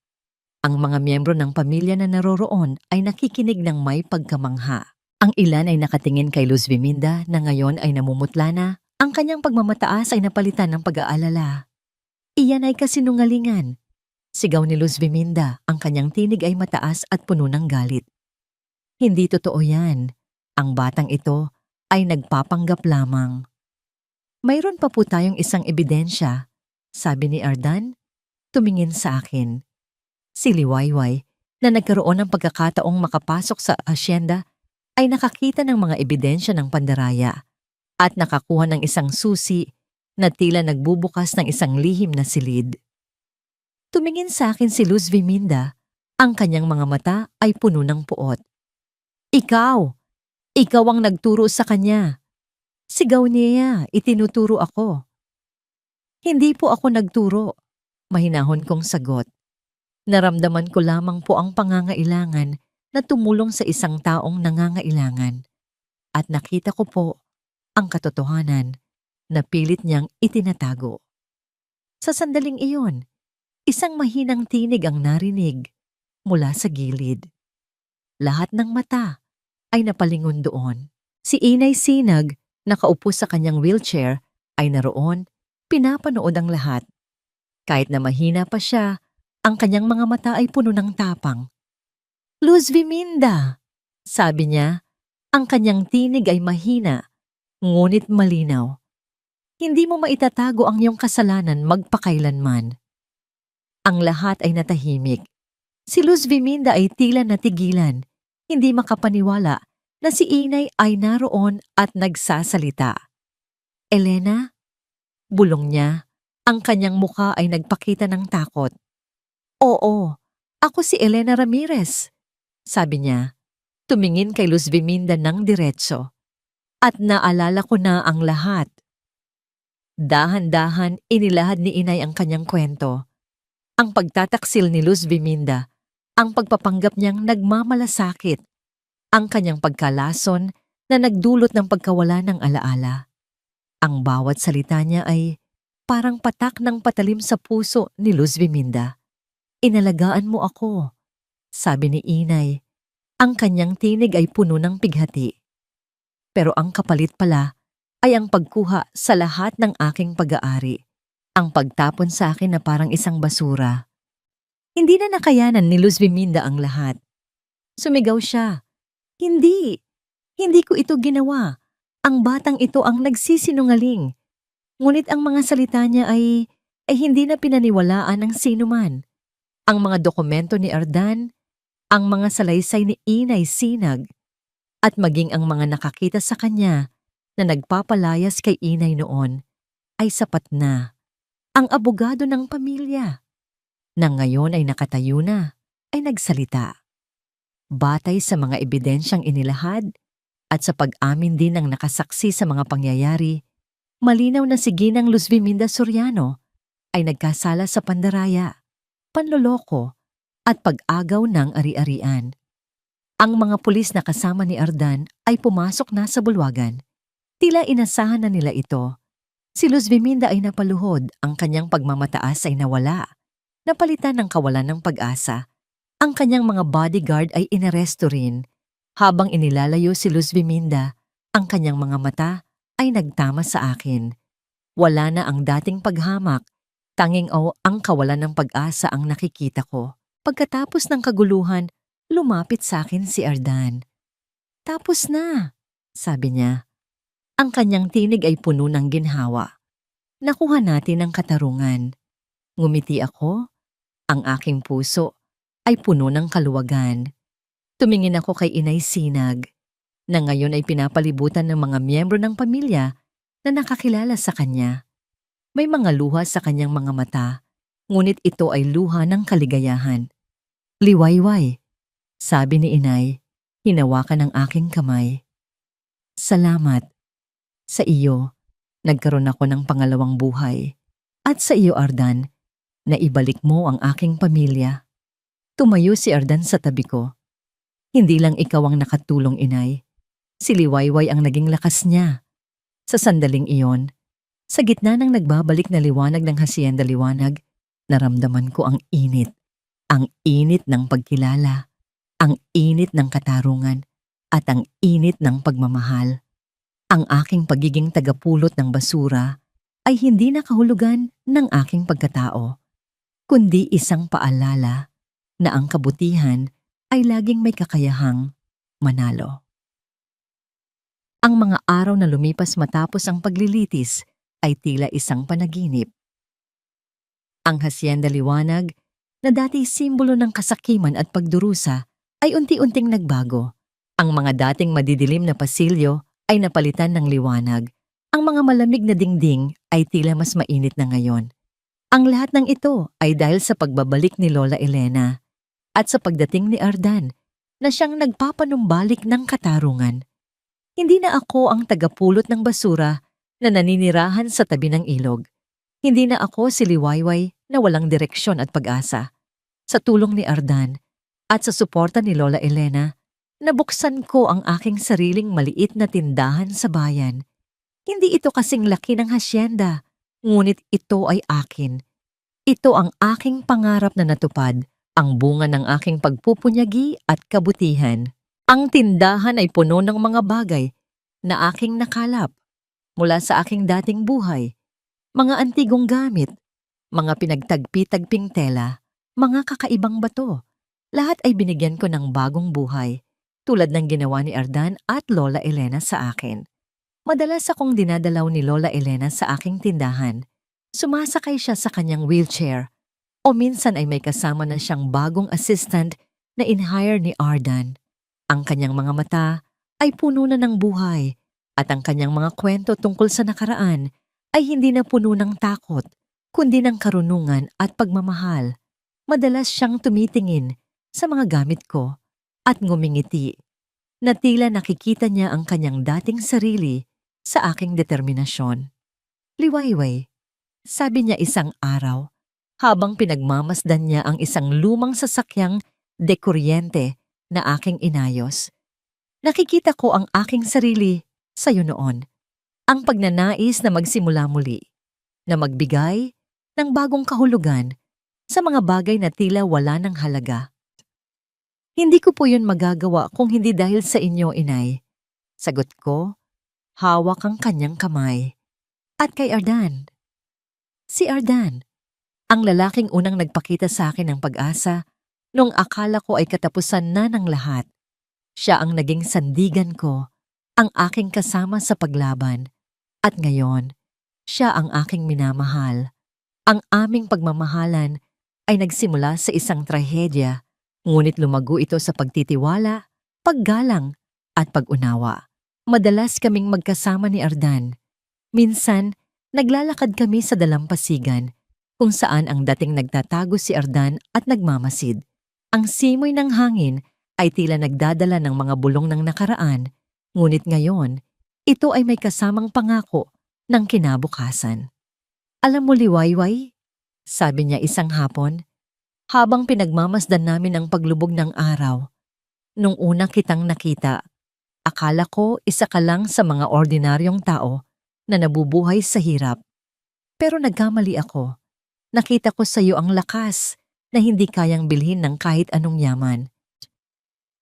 Ang mga miyembro ng pamilya na naroroon ay nakikinig ng may pagkamangha. Ang ilan ay nakatingin kay Luz Biminda na ngayon ay namumutla na. Ang kanyang pagmamataas ay napalitan ng pag-aalala. "Iyan ay kasinungalingan," sigaw ni Luz Biminda. Ang kanyang tinig ay mataas at puno ng galit. "Hindi totoo yan. Ang batang ito ay nagpapanggap lamang." "Mayroon pa po tayong isang ebidensya," sabi ni Ardan. Tumingin sa akin. Si Liwayway, na nagkaroon ng pagkakataong makapasok sa hasyenda, ay nakakita ng mga ebidensya ng pandaraya at nakakuha ng isang susi na tila nagbubukas ng isang lihim na silid. Tumingin sa akin si Luz Biminda. Ang kanyang mga mata ay puno ng puot. "Ikaw! Ikaw ang nagturo sa kanya!" Sigaw niya, itinuturo ako. "Hindi po ako nagturo," mahinahon kong sagot. "Naramdaman ko lamang po ang pangangailangan na tumulong sa isang taong nangangailangan. At nakita ko po ang katotohanan na pilit niyang itinatago." Sa sandaling iyon, isang mahinang tinig ang narinig mula sa gilid. Lahat ng mata ay napalingon doon. Si Inay Sinag, nakaupo sa kanyang wheelchair, ay naroon, pinapanood ang lahat. Kahit na mahina pa siya, Ang kanyang mga mata ay puno ng tapang. Luz Viminda, sabi niya. Ang kanyang tinig ay mahina, ngunit malinaw. Hindi mo maitatago ang iyong kasalanan magpakailanman. Ang lahat ay natahimik. Si Luz Viminda ay tila natigilan, hindi makapaniwala na si Inay ay naroon at nagsasalita. Elena? Bulong niya. Ang kanyang mukha ay nagpakita ng takot. Oo, ako si Elena Ramirez, sabi niya. Tumingin kay Luz Viminda ng diretso. At naalala ko na ang lahat. Dahan-dahan inilahad ni Inay ang kanyang kwento. Ang pagtataksil ni Luz Viminda, ang pagpapanggap niyang nagmamalasakit, ang kanyang pagkalason na nagdulot ng pagkawala ng alaala. Ang bawat salita niya ay parang patak ng patalim sa puso ni Luz Viminda. Inalagaan mo ako, sabi ni Inay. Ang kanyang tinig ay puno ng pighati. Pero ang kapalit pala ay ang pagkuha sa lahat ng aking pag-aari. Ang pagtapon sa akin na parang isang basura. Hindi na nakayanan ni Luz Viminda ang lahat. Sumigaw siya. Hindi! Hindi ko ito ginawa. Ang batang ito ang nagsisinungaling. Ngunit ang mga salita niya ay hindi na pinaniwalaan ng sinuman. Ang mga dokumento ni Ardan, ang mga salaysay ni Inay Sinag, at maging ang mga nakakita sa kanya na nagpapalayas kay Inay noon ay sapat na. Ang abogado ng pamilya, na ngayon ay nakatayo na, ay nagsalita. Batay sa mga ebidensyang inilahad at sa pag-amin din ng nakasaksi sa mga pangyayari, malinaw na si Ginang Luz Viminda Soriano ay nagkasala sa pandaraya, panloloko at pag-agaw ng ari-arian. Ang mga pulis na kasama ni Ardan ay pumasok na sa bulwagan. Tila inasahan na nila ito. Si Luz Viminda ay napaluhod, ang kanyang pagmamataas ay nawala. Napalitan ng kawalan ng pag-asa. Ang kanyang mga bodyguard ay inaresto rin. Habang inilalayo si Luz Viminda, ang kanyang mga mata ay nagtama sa akin. Wala na ang dating paghamak, tanging ang kawalan ng pag-asa ang nakikita ko. Pagkatapos ng kaguluhan, lumapit sa akin si Ardan. Tapos na, sabi niya. Ang kanyang tinig ay puno ng ginhawa. Nakuha natin ang katarungan. Ngumiti ako, ang aking puso ay puno ng kaluwagan. Tumingin ako kay Inay Sinag, na ngayon ay pinapalibutan ng mga miyembro ng pamilya na nakakilala sa kanya. May mga luha sa kanyang mga mata, ngunit ito ay luha ng kaligayahan. Liwayway, sabi ni Inay, hinawakan ang aking kamay. Salamat. Sa iyo, nagkaroon ako ng pangalawang buhay. At sa iyo, Ardan, na ibalik mo ang aking pamilya. Tumayo si Ardan sa tabi ko. Hindi lang ikaw ang nakatulong, Inay. Si Liwayway ang naging lakas niya. Sa sandaling iyon, sa gitna ng nagbabalik na liwanag ng Hacienda Liwanag, naramdaman ko ang init. Ang init ng pagkilala, ang init ng katarungan, at ang init ng pagmamahal. Ang aking pagiging tagapulot ng basura ay hindi nakahulugan ng aking pagkatao, kundi isang paalala na ang kabutihan ay laging may kakayahang manalo. Ang mga araw na lumipas matapos ang paglilitis ay tila isang panaginip. Ang Hacienda Liwanag, na dati simbolo ng kasakiman at pagdurusa, ay unti-unting nagbago. Ang mga dating madidilim na pasilyo ay napalitan ng liwanag. Ang mga malamig na dingding ay tila mas mainit na ngayon. Ang lahat ng ito ay dahil sa pagbabalik ni Lola Elena at sa pagdating ni Ardan na siyang nagpapanumbalik ng katarungan. Hindi na ako ang tagapulot ng basura na naninirahan sa tabi ng ilog. Hindi na ako si Liwayway na walang direksyon at pag-asa. Sa tulong ni Ardan at sa suporta ni Lola Elena, nabuksan ko ang aking sariling maliit na tindahan sa bayan. Hindi ito kasing laki ng hasyenda, ngunit ito ay akin. Ito ang aking pangarap na natupad, ang bunga ng aking pagpupunyagi at kabutihan. Ang tindahan ay puno ng mga bagay na aking nakalap mula sa aking dating buhay. Mga antigong gamit, mga pinagtagpi-tagping tela, mga kakaibang bato. Lahat ay binigyan ko ng bagong buhay, tulad ng ginawa ni Ardan at Lola Elena sa akin. Madalas akong dinadalaw ni Lola Elena sa aking tindahan. Sumasakay siya sa kanyang wheelchair o minsan ay may kasama na siyang bagong assistant na in-hire ni Ardan. Ang kanyang mga mata ay puno na ng buhay at ang kanyang mga kwento tungkol sa nakaraan ay hindi na puno ng takot, kundi ng karunungan at pagmamahal. Madalas siyang tumitingin sa mga gamit ko at ngumingiti na tila nakikita niya ang kanyang dating sarili sa aking determinasyon. Liwayway, sabi niya isang araw habang pinagmamasdan niya ang isang lumang sasakyang dekuryente na aking inayos. Nakikita ko ang aking sarili sa'yo noon. Ang pagnanais na magsimula muli, na magbigay ng bagong kahulugan sa mga bagay na tila wala ng halaga. Hindi ko po yun magagawa kung hindi dahil sa inyo, Inay. Sagot ko, hawak ang kanyang kamay. At kay Ardan. Si Ardan, ang lalaking unang nagpakita sa akin ng pag-asa nung akala ko ay katapusan na ng lahat. Siya ang naging sandigan ko, ang aking kasama sa paglaban. At ngayon, siya ang aking minamahal. Ang aming pagmamahalan ay nagsimula sa isang trahedya, ngunit lumago ito sa pagtitiwala, paggalang, at pag-unawa. Madalas kaming magkasama ni Ardan. Minsan, naglalakad kami sa dalampasigan, kung saan ang dating nagtatago si Ardan at nagmamasid. Ang simoy ng hangin ay tila nagdadala ng mga bulong ng nakaraan, ngunit ngayon, ito ay may kasamang pangako ng kinabukasan. Alam mo, Liwayway, sabi niya isang hapon, habang pinagmamasdan namin ang paglubog ng araw. Nung una kitang nakita, akala ko isa ka lang sa mga ordinaryong tao na nabubuhay sa hirap. Pero nagkamali ako. Nakita ko sa iyo ang lakas na hindi kayang bilhin ng kahit anong yaman.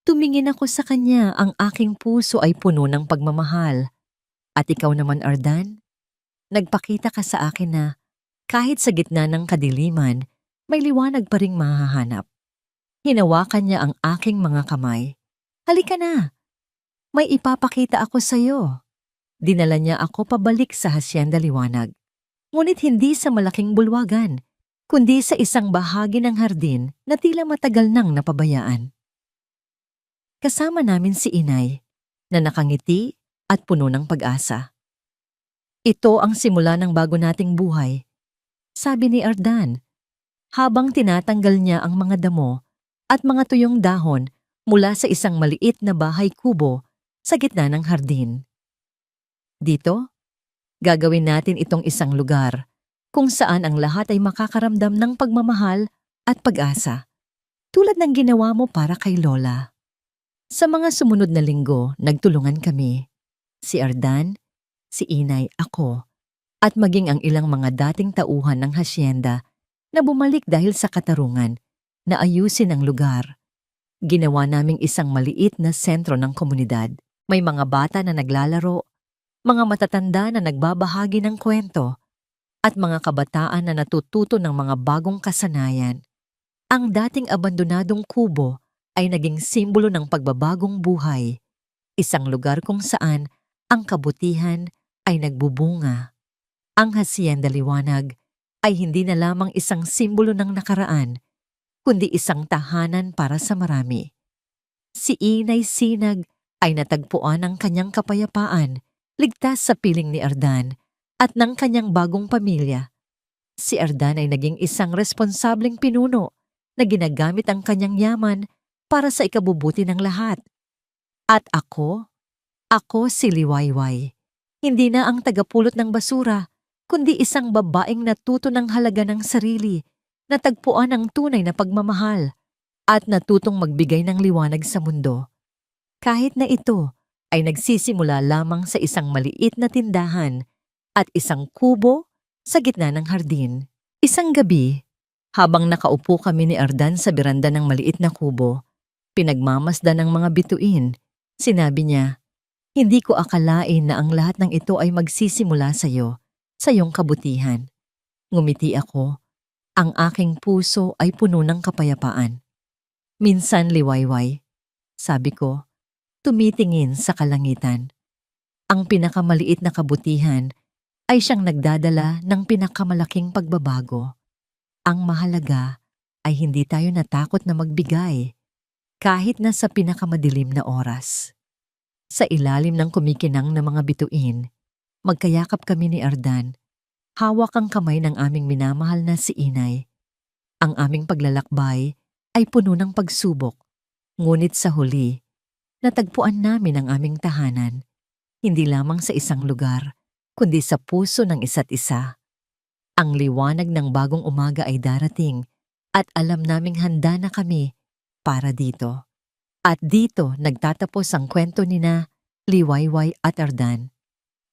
Tumingin ako sa kanya, ang aking puso ay puno ng pagmamahal. At ikaw naman, Ardan, nagpakita ka sa akin na kahit sa gitna ng kadiliman, may liwanag pa ring mahahanap. Hinawakan niya ang aking mga kamay. Halika na, may ipapakita ako sa iyo. Dinala niya ako pabalik sa Hacienda Liwanag. Ngunit hindi sa malaking bulwagan, kundi sa isang bahagi ng hardin na tila matagal nang napabayaan. Kasama namin si Inay, na nakangiti at puno ng pag-asa. Ito ang simula ng bago nating buhay, sabi ni Ardan, habang tinatanggal niya ang mga damo at mga tuyong dahon mula sa isang maliit na bahay kubo sa gitna ng hardin. Dito, gagawin natin itong isang lugar kung saan ang lahat ay makakaramdam ng pagmamahal at pag-asa, tulad ng ginawa mo para kay Lola. Sa mga sumunod na linggo, nagtulungan kami. Si Ardan, si Inay, ako, at maging ang ilang mga dating tauhan ng hasyenda na bumalik dahil sa katarungan na ayusin ang lugar. Ginawa naming isang maliit na sentro ng komunidad. May mga bata na naglalaro, mga matatanda na nagbabahagi ng kwento, at mga kabataan na natututo ng mga bagong kasanayan. Ang dating abandonadong kubo ay naging simbolo ng pagbabagong buhay, isang lugar kung saan ang kabutihan ay nagbubunga. Ang Hacienda Liwanag ay hindi na lamang isang simbolo ng nakaraan, kundi isang tahanan para sa marami. Si Inay Sinag ay natagpuan ng kanyang kapayapaan, ligtas sa piling ni Ardan at ng kanyang bagong pamilya. Si Ardan ay naging isang responsableng pinuno na ginagamit ang kanyang yaman para sa ikabubuti ng lahat. At ako si Liwayway, hindi na ang tagapulot ng basura, kundi isang babaeng natuto ng halaga ng sarili, natagpuan ang tunay na pagmamahal, at natutong magbigay ng liwanag sa mundo. Kahit na ito ay nagsisimula lamang sa isang maliit na tindahan at isang kubo sa gitna ng hardin. Isang gabi, habang nakaupo kami ni Ardan sa beranda ng maliit na kubo, pinagmamasdan ng mga bituin, sinabi niya, "Hindi ko akalain na ang lahat ng ito ay magsisimula sa iyo, sa iyong kabutihan." Ngumiti ako. Ang aking puso ay puno ng kapayapaan. Minsan liwayway. Sabi ko, tumitingin sa kalangitan. Ang pinakamaliit na kabutihan ay siyang nagdadala ng pinakamalaking pagbabago. Ang mahalaga ay hindi tayo natakot na magbigay kahit na sa pinakamadilim na oras. Sa ilalim ng kumikinang na mga bituin, magkayakap kami ni Ardan. Hawak ang kamay ng aming minamahal na si Inay. Ang aming paglalakbay ay puno ng pagsubok, ngunit sa huli, natagpuan namin ang aming tahanan, hindi lamang sa isang lugar, kundi sa puso ng isa't isa. Ang liwanag ng bagong umaga ay darating at alam naming handa na kami para dito. At dito nagtatapos ang kwento nina Liwayway at Ardan.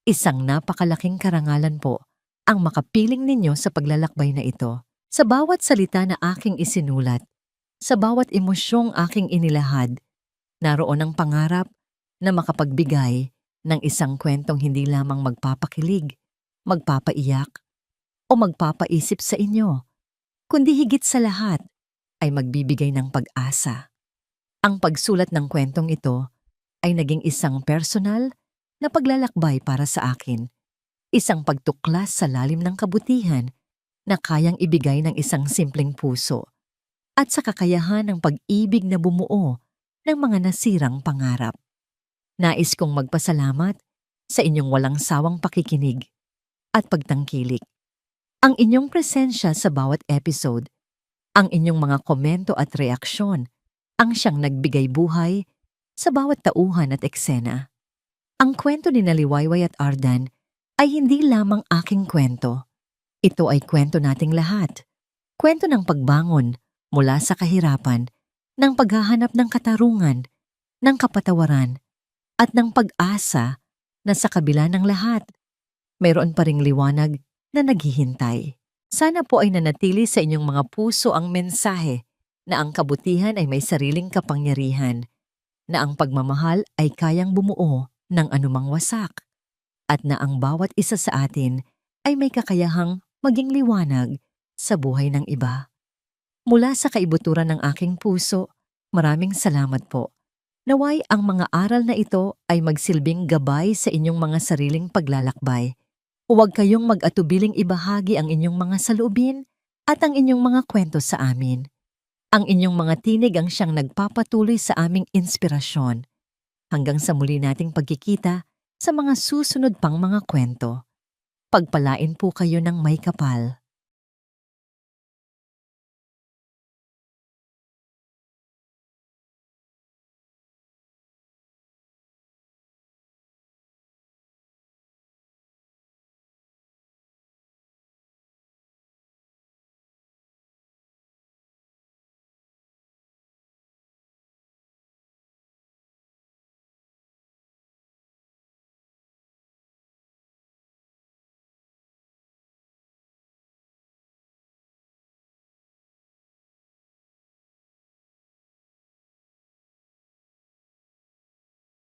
Isang napakalaking karangalan po ang makapiling ninyo sa paglalakbay na ito. Sa bawat salita na aking isinulat, sa bawat emosyong aking inilahad, naroon ang pangarap na makapagbigay ng isang kwentong hindi lamang magpapakilig, magpapaiyak, o magpapaisip sa inyo, kundi higit sa lahat ay magbibigay ng pag-asa. Ang pagsulat ng kwentong ito ay naging isang personal na paglalakbay para sa akin, isang pagtuklas sa lalim ng kabutihan na kayang ibigay ng isang simpleng puso at sa kakayahan ng pag-ibig na bumuo ng mga nasirang pangarap. Nais kong magpasalamat sa inyong walang sawang pakikinig at pagtangkilik. Ang inyong presensya sa bawat episode, ang inyong mga komento at reaksyon, ang siyang nagbigay buhay sa bawat tauhan at eksena. Ang kwento ni Liwayway at Ardan ay hindi lamang aking kwento. Ito ay kwento nating lahat. Kwento ng pagbangon mula sa kahirapan, ng paghahanap ng katarungan, ng kapatawaran, at ng pag-asa na sa kabila ng lahat, mayroon pa ring liwanag na naghihintay. Sana po ay nanatili sa inyong mga puso ang mensahe na ang kabutihan ay may sariling kapangyarihan, na ang pagmamahal ay kayang bumuo ng anumang wasak, at na ang bawat isa sa atin ay may kakayahang maging liwanag sa buhay ng iba. Mula sa kaibuturan ng aking puso, maraming salamat po. Naway ang mga aral na ito ay magsilbing gabay sa inyong mga sariling paglalakbay. Huwag kayong mag-atubiling ibahagi ang inyong mga saloobin at ang inyong mga kwento sa amin. Ang inyong mga tinig ang siyang nagpapatuloy sa aming inspirasyon. Hanggang sa muli nating pagkikita sa mga susunod pang mga kwento. Pagpalain po kayo ng may kapal.